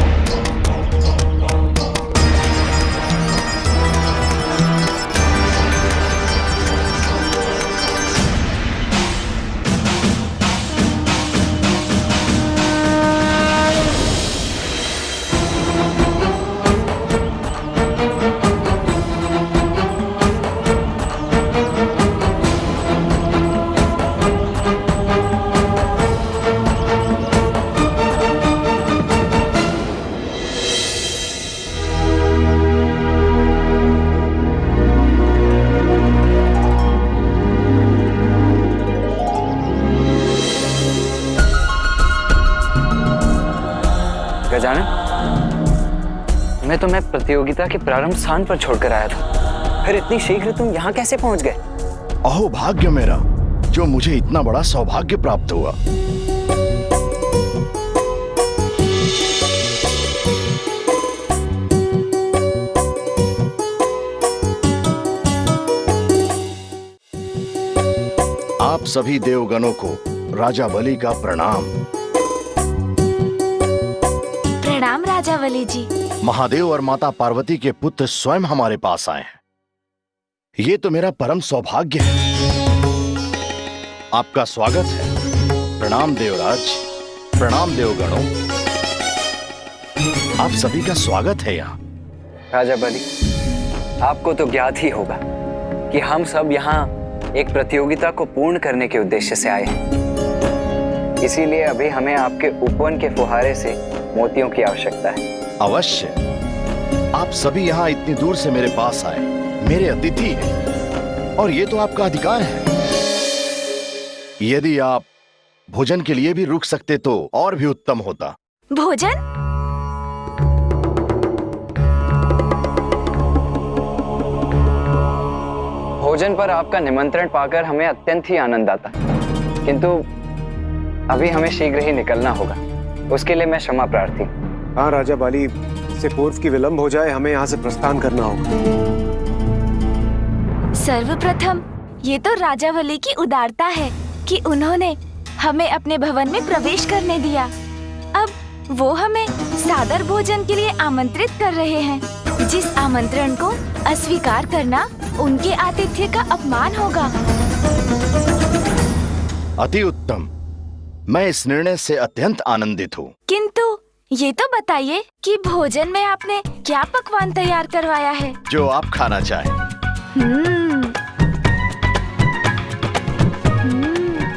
गजानन, मैं तुम्हें प्रतियोगिता के प्रारंभ स्थान पर छोड़कर आया था, फिर इतनी शीघ्र तुम यहाँ कैसे पहुंच गए? अहो भाग्य मेरा, जो मुझे इतना बड़ा सौभाग्य प्राप्त हुआ। आप सभी देवगणों को राजा बलि का प्रणाम। प्रणाम राजा बलि जी। महादेव और माता पार्वती के पुत्र स्वयं हमारे पास आए हैं। ये तो मेरा परम सौभाग्य है। आपका स्वागत है। प्रणाम देवराज, प्रणाम देवगणों। आप सभी का स्वागत है यहाँ। राजा बलि, आपको तो ज्ञात ही होगा कि हम सब यहाँ एक प्रतियोगिता को पूर्ण करने के उद्देश्य से आए हैं। इसीलिए अभी हमें आपके उपवन के फुहारे से मोतियों की आवश्यकता है। अवश्य। आप सभी यहाँ इतनी दूर से मेरे पास आए, मेरे अतिथि हैं, और ये तो आपका अधिकार है। यदि आप भोजन के लिए भी रुक सकते तो और भी उत्तम होता। भोजन? भोजन पर आपका निमंत्रण पाकर हमें अत्यंत ही आनंद आता, किंतु अभी हमें शीघ्र ही निकलना होगा। उसके लिए मैं क्षमा प्रार्थी। हाँ राजा बाली, से पूर्व की विलंब हो जाए, हमें यहाँ से प्रस्थान करना होगा। सर्वप्रथम ये तो राजा बलि की उदारता है कि उन्होंने हमें अपने भवन में प्रवेश करने दिया। अब वो हमें सादर भोजन के लिए आमंत्रित कर रहे हैं, जिस आमंत्रण को अस्वीकार करना उनके आतिथ्य का अपमान होगा। अति उत्तम। मैं इस निर्णय से अत्यंत आनंदित हूँ। किंतु ये तो बताइए कि भोजन में आपने क्या पकवान तैयार करवाया है? जो आप खाना चाहें।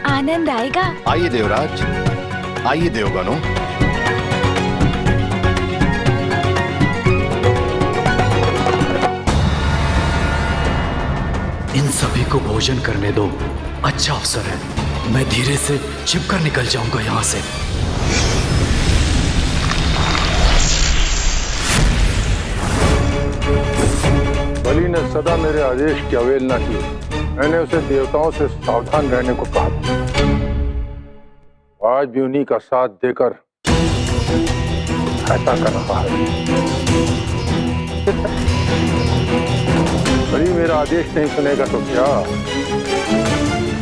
आनंद आएगा। आइए देवराज, आइए देवगणों। इन सभी को भोजन करने दो। अच्छा अवसर है, मैं धीरे से छिपकर निकल जाऊंगा यहाँ से। बलि ने सदा मेरे आदेश की अवहेलना की। मैंने उसे देवताओं से सावधान रहने को कहा। आज भी उन्हीं का साथ देकर ऐसा कर रहा है। बलि मेरा आदेश नहीं सुनेगा तो क्या?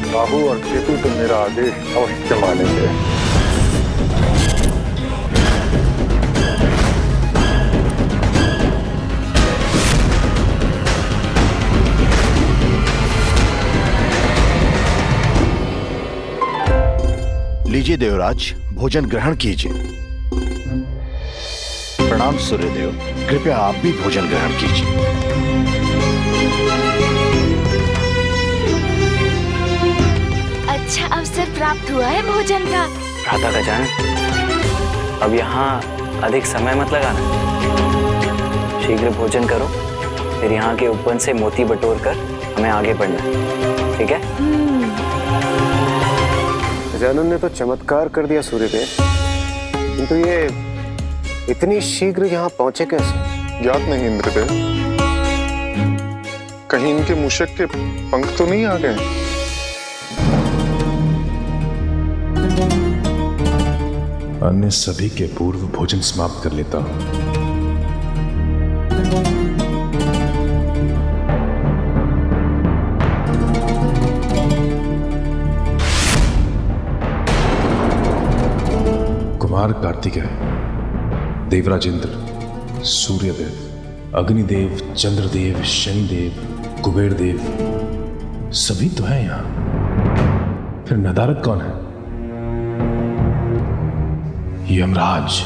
राहु और केतु तो मेरा आदेश अवश्य मानेंगे। लीजिए देवराज, भोजन ग्रहण कीजिए। प्रणाम सूर्यदेव, कृपया आप भी भोजन ग्रहण कीजिए। अच्छा अवसर प्राप्त हुआ है भोजन का। भ्राता गजानन, अब यहाँ अधिक समय मत लगाना, शीघ्र भोजन करो, फिर यहाँ के उपवन से मोती बटोर कर हमें आगे बढ़ना है, ठीक है? गजानन ने तो चमत्कार कर दिया सूर्यदेव, किंतु ये इतनी शीघ्र यहाँ पहुंचे कैसे? ज्ञात नहीं इंद्रदेव, कहीं इनके मूषक के पंख तो नहीं आ गए? अन्य सभी के पूर्व भोजन समाप्त कर लेता हूं। कुमार कार्तिकेय, देवराज इंद्र, सूर्यदेव, अग्निदेव, चंद्रदेव, शनिदेव, कुबेर देव, सभी तो हैं यहां। फिर नदारद कौन है? यमराज।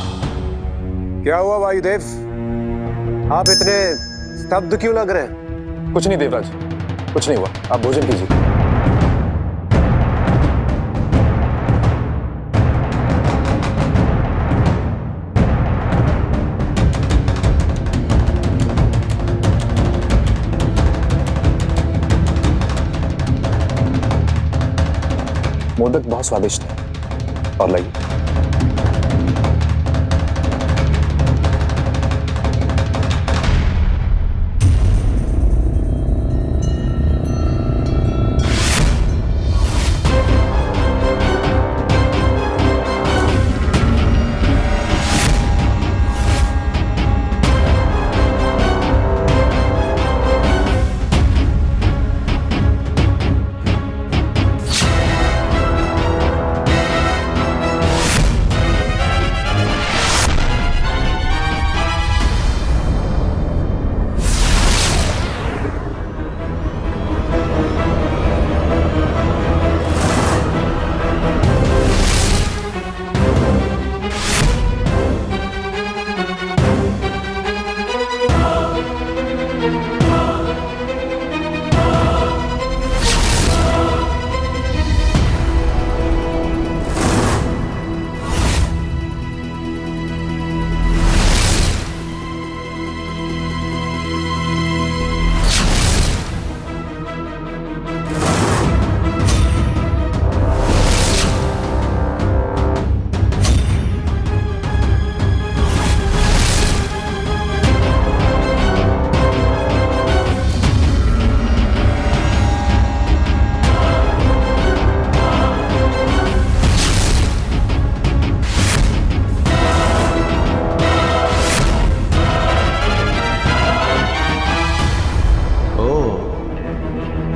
क्या हुआ वायुदेव, आप इतने स्तब्ध क्यों लग रहे हैं? कुछ नहीं देवराज, कुछ नहीं हुआ, आप भोजन कीजिए। मोदक बहुत स्वादिष्ट है, और लाइए।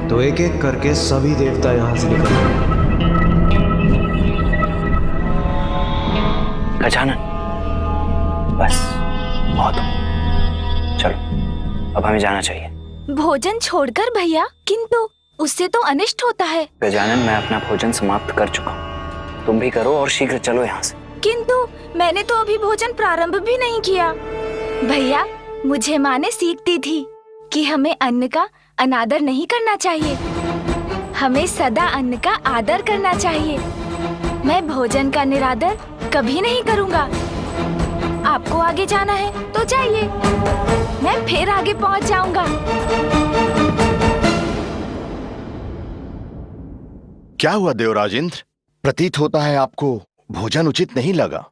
तो एक एक करके सभी देवता यहां से निकल गए। गजानन, बस बहुत हो, चलो अब हमें जाना चाहिए। भोजन छोड़कर भैया, किंतु उससे तो अनिष्ट होता है। गजानन, मैं अपना भोजन समाप्त कर चुका हूँ, तुम भी करो और शीघ्र चलो यहाँ से। किंतु मैंने तो अभी भोजन प्रारंभ भी नहीं किया। भैया, मुझे माँ ने सीख दी थी कि हमें अन्न का अनादर नहीं करना चाहिए, हमें सदा अन्न का आदर करना चाहिए। मैं भोजन का निरादर कभी नहीं करूँगा। आपको आगे जाना है तो जाइए, मैं फिर आगे पहुँच जाऊंगा। क्या हुआ देवराज इंद्र? प्रतीत होता है आपको भोजन उचित नहीं लगा।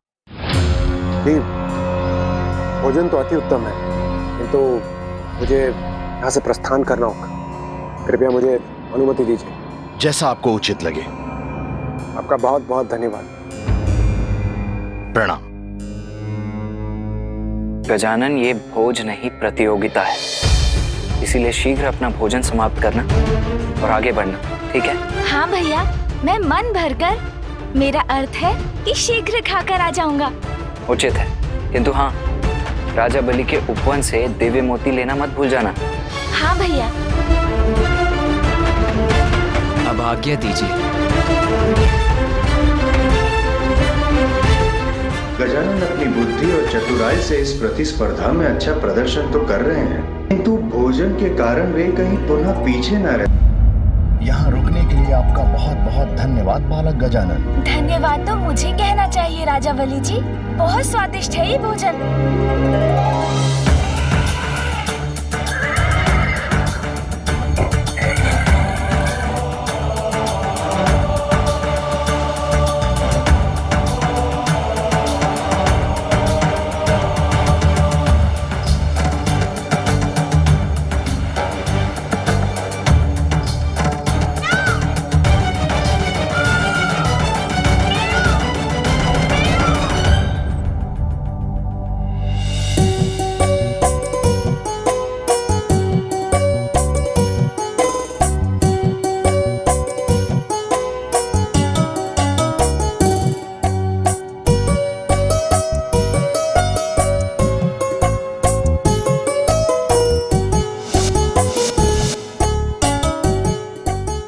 भोजन तो अति उत्तम है, किंतु मुझे यहाँ से प्रस्थान करना होगा। कृपया मुझे अनुमति दीजिए। जैसा आपको उचित लगे। आपका बहुत बहुत धन्यवाद। प्रणाम। गजानन, ये भोज नहीं प्रतियोगिता है, इसीलिए शीघ्र अपना भोजन समाप्त करना और आगे बढ़ना, ठीक है? हाँ भैया, मैं मन भरकर, मेरा अर्थ है कि शीघ्र खाकर आ जाऊंगा। उचित है, किंतु हाँ, राजा बलि के उपवन से दिव्य मोती लेना मत भूल जाना। हाँ भैया। अब आज्ञा दीजिए। गजानन अपनी बुद्धि और चतुराई से इस प्रतिस्पर्धा में अच्छा प्रदर्शन तो कर रहे हैं, किंतु भोजन के कारण वे कहीं पुनः पीछे न रहे। यहाँ रुकने के लिए आपका बहुत बहुत धन्यवाद बालक गजानन। धन्यवाद तो मुझे कहना चाहिए राजा बलि जी, बहुत स्वादिष्ट है ये भोजन।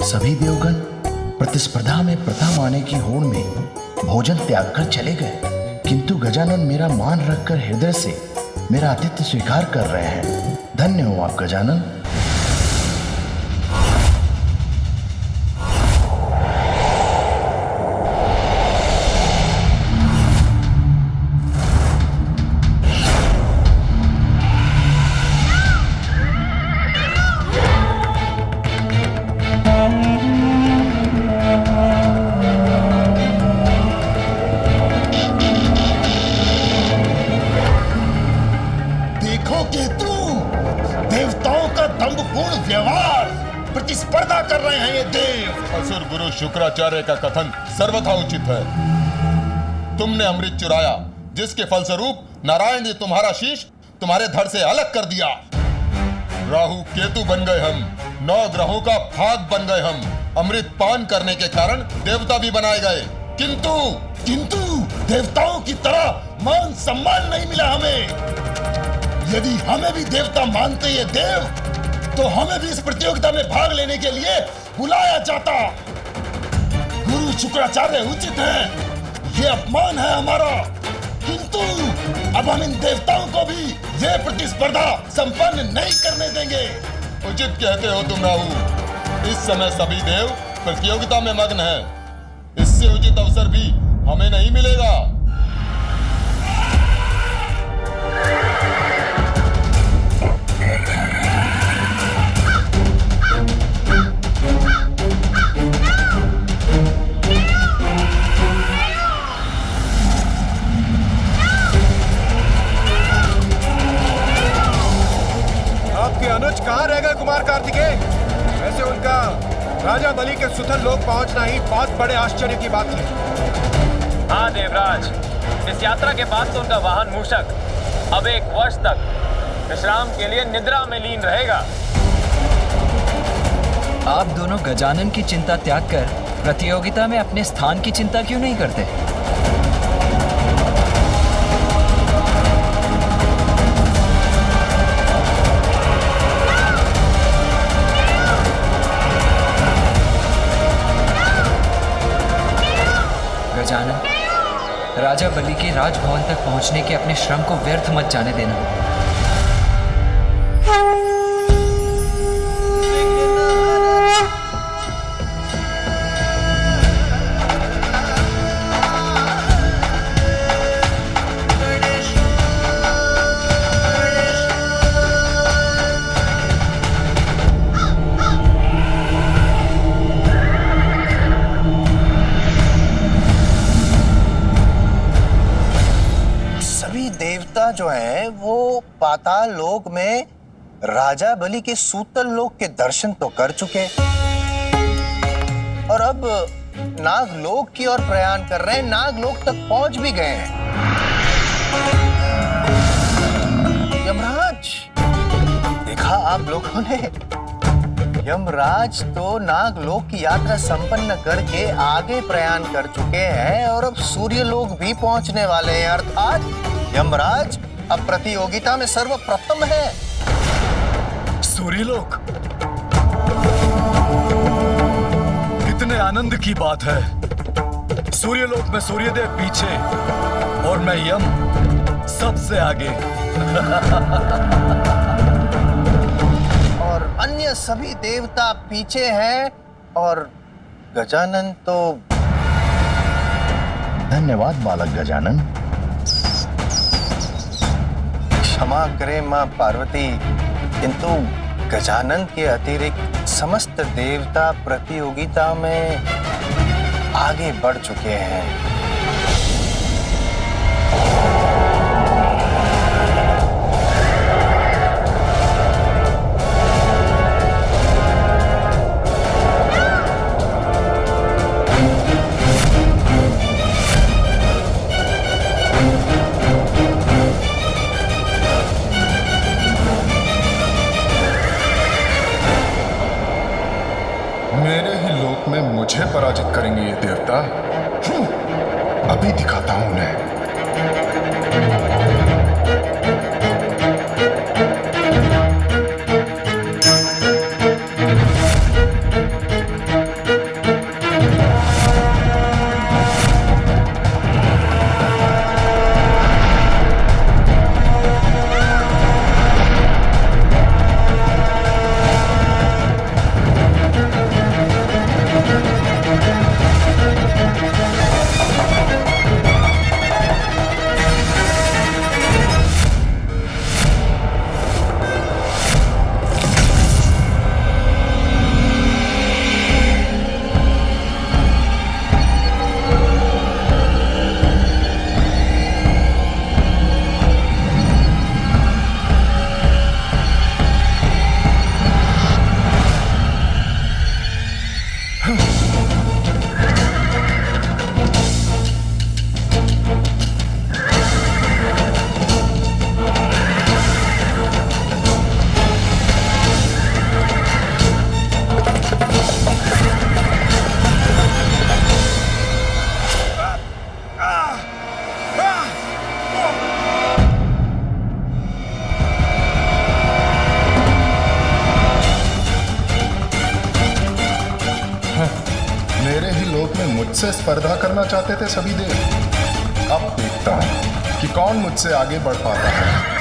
सभी देवगण प्रतिस्पर्धा में प्रथम आने की होड़ में भोजन त्याग कर चले गए, किंतु गजानन मेरा मान रखकर हृदय से मेरा आतिथ्य स्वीकार कर रहे हैं। धन्य हो आप गजानन। प्रतिस्पर्धा कर रहे हैं ये देव। असुर गुरु शुक्राचार्य का कथन सर्वथा उचित है। तुमने अमृत चुराया, जिसके फलस्वरूप नारायण ने तुम्हारा शीश तुम्हारे धड़ से अलग कर दिया। राहु केतु बन गए हम, 9 ग्रहों का भाग बन गए हम। अमृत पान करने के कारण देवता भी बनाए गए, किंतु देवताओं की तरह मान सम्मान नहीं मिला हमें। यदि हमें भी देवता मानते ये देव, तो हमें भी इस प्रतियोगिता में भाग लेने के लिए बुलाया जाता। गुरु शुक्राचार्य उचित है, ये अपमान है हमारा, किंतु अब हम इन देवताओं को भी ये प्रतिस्पर्धा संपन्न नहीं करने देंगे। उचित कहते हो तुम राहु। इस समय सभी देव प्रतियोगिता में मग्न हैं। इससे उचित अवसर भी हमें नहीं मिलेगा। अनुज कहाँ रह गए कुमार कार्तिकेय? वैसे उनका राजा बलि के सुथल लोक पहुंचना ही बहुत बड़े आश्चर्य की बात है। हाँ देवराज, इस यात्रा के बाद तो उनका वाहन मूषक अब 1 वर्ष तक विश्राम के लिए निद्रा में लीन रहेगा। आप दोनों गजानन की चिंता त्याग कर प्रतियोगिता में अपने स्थान की चिंता क्यों नहीं करते? गजानन, राजा बलि के राजभवन तक पहुंचने के अपने श्रम को व्यर्थ मत जाने देना। देवता जो है वो पाताल लोक में राजा बलि के सूतल लोक के दर्शन तो कर चुके और अब नागलोक की ओर प्रयाण कर रहे हैं, नागलोक तक पहुंच भी गए हैं। यमराज, देखा आप लोगों ने यमराज तो नागलोक की यात्रा संपन्न करके आगे प्रयाण कर चुके हैं और अब सूर्यलोक भी पहुंचने वाले हैं, अर्थात यमराज अब प्रतियोगिता में सर्वप्रथम है। सूर्यलोक? कितने आनंद की बात है। सूर्यलोक में सूर्यदेव पीछे और मैं यम सबसे आगे। और अन्य सभी देवता पीछे हैं और गजानन तो। धन्यवाद बालक गजानन। क्षमा करें मां पार्वती, किंतु गजानन के अतिरिक्त समस्त देवता प्रतियोगिता में आगे बढ़ चुके हैं। मेरे ही लोक में मुझे पराजित करेंगे ये देवता? अभी दिखाता हूं उन्हें। मेरे ही लोक में मुझसे स्पर्धा करना चाहते थे सभी देव। अब देखता हूं कि कौन मुझसे आगे बढ़ पाता है।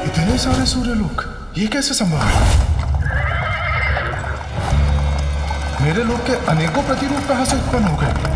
इतने सारे सूर्यलोक, ये कैसे संभव है? मेरे लोक के अनेकों प्रतिरूप कहां से उत्पन्न हो गए?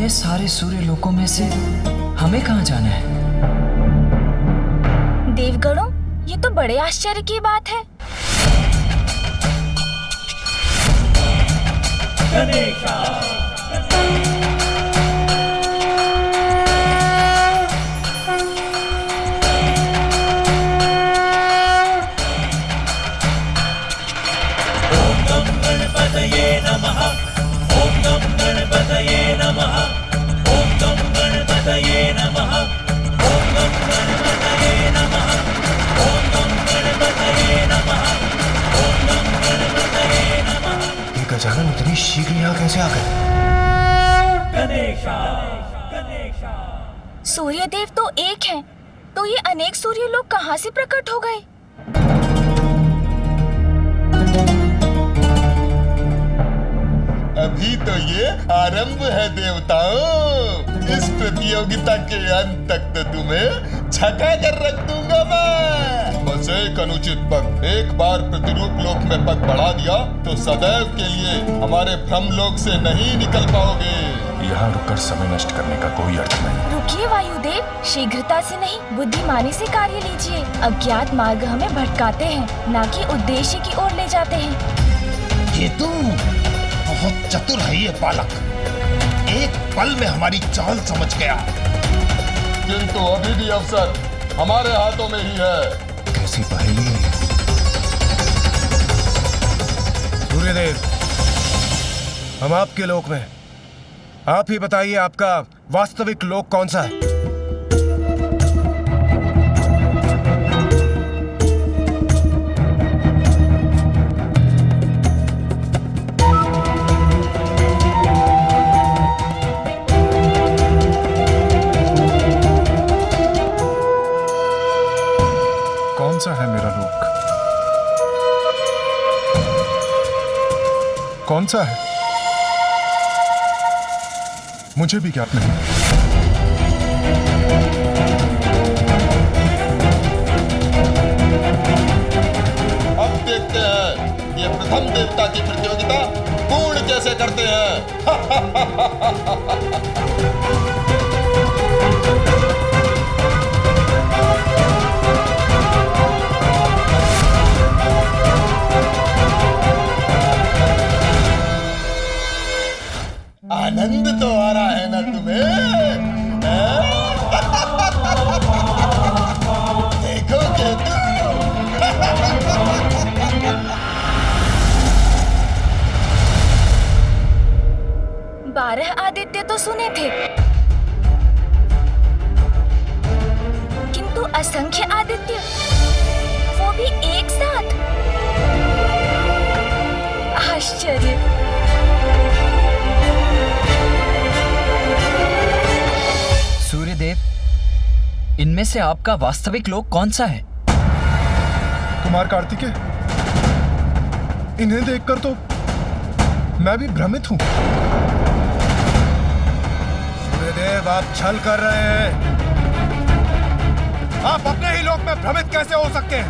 सारे सूर्य लोकों में से हमें कहां जाना है? ये तो बड़े आश्चर्य की बात है। गणपतये नमः। ओम नम गणपतये नमः। ओम नम गणपतये नमः। ओम नम गणपतये नमः। ओम नम गणपतये नमः। ओम नम गणपतये नमः। ये गजानन इतनी शीघ्र यहाँ कैसे आ गए? गणेशा सूर्यदेव तो एक हैं, तो ये अनेक सूर्य लोग कहाँ से प्रकट हो गए? अभी तो ये आरंभ है देवताओं। इस प्रतियोगिता के अंत तक तो तुम्हें छका कर रख दूंगा मैं। बस एक अनुचित पग, एक बार प्रतिरूप लोक में पग बढ़ा दिया तो सदैव के लिए हमारे भ्रम लोक से नहीं निकल पाओगे। यहाँ रुककर समय नष्ट करने का कोई अर्थ नहीं। रुकिए वायुदेव, शीघ्रता से नहीं, बुद्धिमानी से कार्य लीजिए। अज्ञात मार्ग हमें भटकाते हैं, न कि उद्देश्य की ओर ले जाते हैं। ये तुम बहुत चतुर है ये बालक, एक पल में हमारी चाल समझ गया। किंतु अभी भी अवसर हमारे हाथों में ही है। कैसी पहेली है? सूर्यदेव, हम आपके लोक में, आप ही बताइए आपका वास्तविक लोक कौन सा है? कौन सा है मेरा लोक? कौन सा है? मुझे भी ज्ञात नहीं। अब देखते हैं ये प्रथम देवता की प्रतियोगिता पूर्ण कैसे करते हैं। आनंद तो आ रहा है ना तुम्हें? देखोगे तुम। 12 आदित्य तो सुने थे, किंतु असंख्य आदित्य, वो भी एक साथ। आश्चर्य। सूर्यदेव, इनमें से आपका वास्तविक लोक कौन सा है? कुमार कार्तिकेय, इन्हें देखकर तो मैं भी भ्रमित हूं। सूर्यदेव, आप छल कर रहे हैं। आप अपने ही लोक में भ्रमित कैसे हो सकते हैं?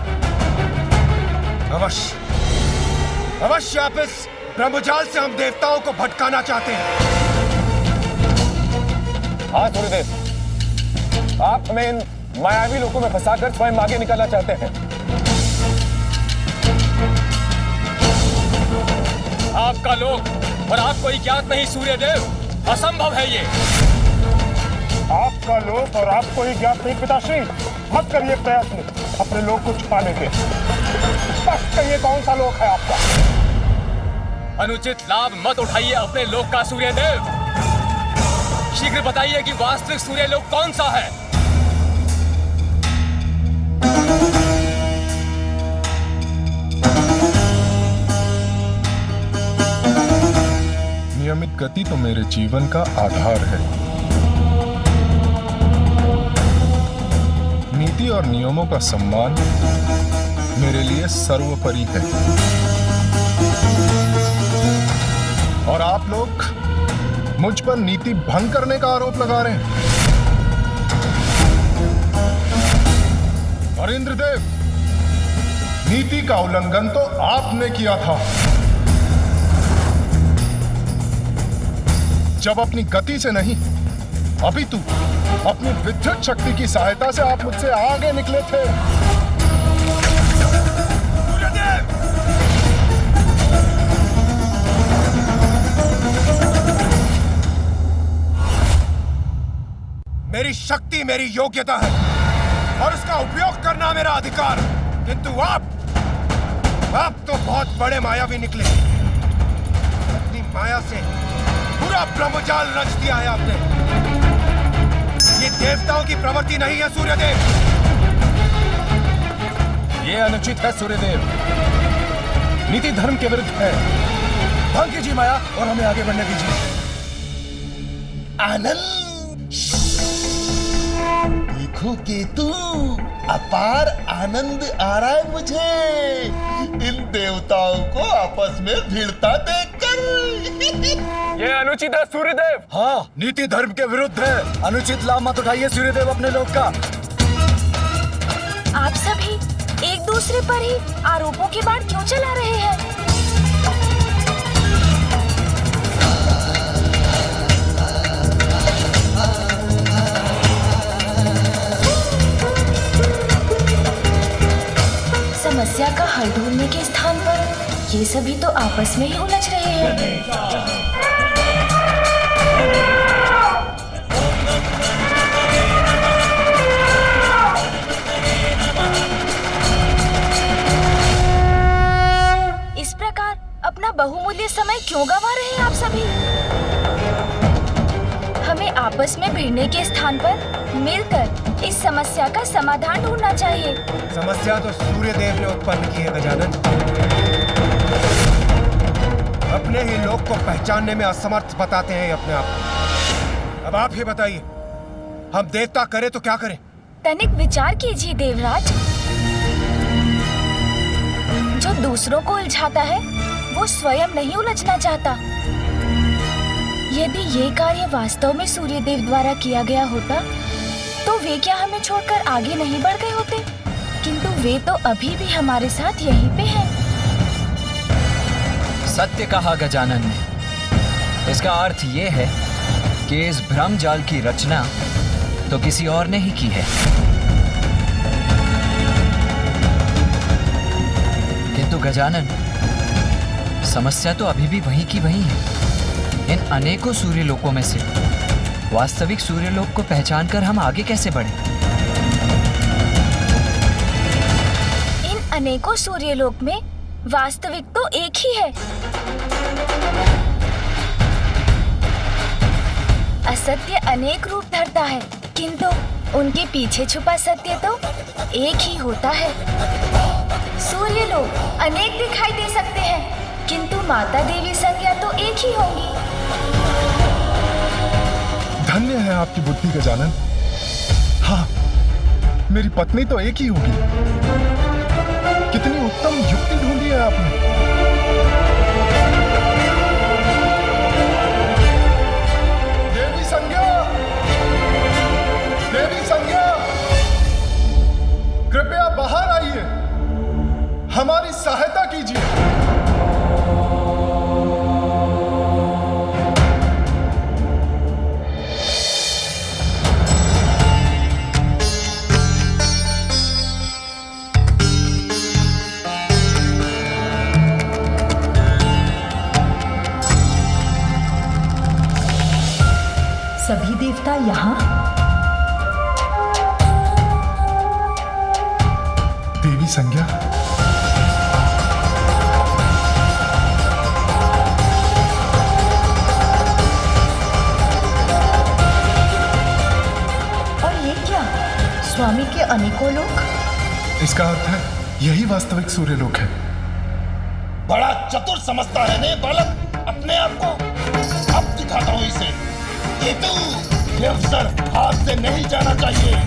अवश्य आप इस ब्रह्मजाल से हम देवताओं को भटकाना चाहते हैं। हाँ सूर्यदेव, आप हमें इन मायावी लोकों में फंसाकर स्वयं आगे निकलना चाहते हैं। आपका लोक और आपको ही ज्ञात नहीं सूर्यदेव, असंभव है ये। आपका लोक और आपको ही ज्ञात नहीं पिताश्री, मत करिए प्रयत्न अपने लोक को छुपाने के। स्पष्ट कहिए कौन सा लोक है आपका। अनुचित लाभ मत उठाइए अपने लोक का सूर्यदेव। शीघ्र बताइए कि वास्तविक सूर्य लोक कौन सा है। नियमित गति तो मेरे जीवन का आधार है। नीति और नियमों का सम्मान मेरे लिए सर्वोपरि है। और आप लोग मुझ पर नीति भंग करने का आरोप लगा रहे हैं। और इंद्रदेव, नीति का उल्लंघन तो आपने किया था जब अपनी गति से नहीं, अपितु अपनी विद्युत शक्ति की सहायता से आप मुझसे आगे निकले थे। मेरी शक्ति मेरी योग्यता है और उसका उपयोग करना मेरा अधिकार। किंतु आप तो बहुत बड़े मायावी निकले। अपनी माया से पूरा ब्रह्मजाल रच दिया है आपने। ये देवताओं की प्रवृत्ति नहीं है सूर्यदेव। ये अनुचित है सूर्यदेव, नीति धर्म के विरुद्ध है। भंग कीजिए माया और हमें आगे बढ़ने दीजिए। आनंद, देखो केतु, अपार आनंद आ रहा है मुझे इन देवताओं को आपस में भिड़ता देखकर। ये अनुचित है सूर्यदेव। हाँ, नीति धर्म के विरुद्ध है। अनुचित लाभ मत उठाइए सूर्यदेव अपने लोग का। आप सभी एक दूसरे पर ही आरोपों के बाढ़ क्यों चला रहे हैं? समस्या का हल ढूंढने के स्थान पर ये सभी तो आपस में ही उलझ रहे हैं। इस प्रकार अपना बहुमूल्य समय क्यों गंवा रहे हैं आप सभी? हमें आपस में भिड़ने के स्थान पर मिलकर इस समस्या का समाधान ढूंढना चाहिए। समस्या तो सूर्यदेव ने उत्पन्न की है गजानन। अपने ही लोग को पहचानने में असमर्थ बताते हैं अपने आप को। अब आप ही बताइए, हम देवता करें तो क्या करें? तनिक विचार कीजिए देवराज। जो दूसरों को उलझाता है वो स्वयं नहीं उलझना चाहता। यदि ये कार्य वास्तव में सूर्यदेव द्वारा किया गया होता तो वे क्या हमें छोड़कर आगे नहीं बढ़ गए होते? किंतु वे तो अभी भी हमारे साथ यहीं पे हैं। सत्य कहा गजानन ने। इसका अर्थ ये है कि इस भ्रम जाल की रचना तो किसी और ने ही की है। किंतु गजानन, समस्या तो अभी भी वहीं की वहीं है। इन अनेकों सूर्यलोकों में से वास्तविक सूर्यलोक को पहचानकर हम आगे कैसे बढ़ें? इन अनेकों सूर्यलोक में वास्तविक तो एक ही है। असत्य अनेक रूप धरता है, किंतु उनके पीछे छुपा सत्य तो एक ही होता है। सूर्यलोक अनेक दिखाई दे सकते हैं, किंतु माता देवी संज्ञा तो एक ही होगी। धन्य है आपकी बुद्धि गजानन। हाँ, मेरी पत्नी तो एक ही होगी। कितनी उत्तम युक्ति ढूंढी है आपने। देवी संज्ञा, देवी संज्ञा, कृपया बाहर आइए, हमारी सहायता कीजिए। सभी देवता यहाँ? देवी संज्ञा, और ये क्या? स्वामी के अनेकों लोक? इसका अर्थ है यही वास्तविक सूर्यलोक है। बड़ा चतुर समझता है ने बालक अपने आप को। अब दिखाता हूं इसे। केतु, ये अवसर हाथ से नहीं जाना चाहिए।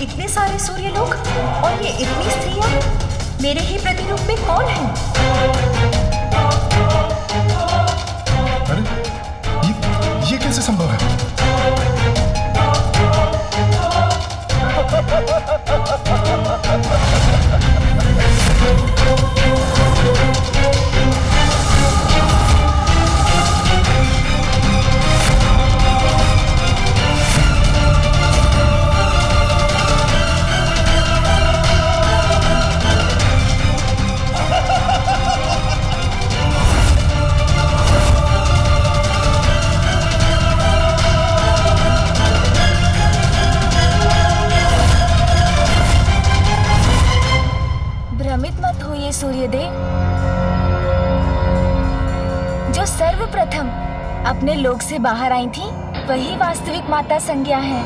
इतने सारे सूर्यलोक और ये इतनी स्त्रियां? मेरे ही प्रतिरूप में कौन है? अरे ये कैसे संभव है? भ्रमित मत होइए सूर्यदेव। जो सर्वप्रथम अपने लोक से बाहर आई थी वही वास्तविक माता संज्ञा है।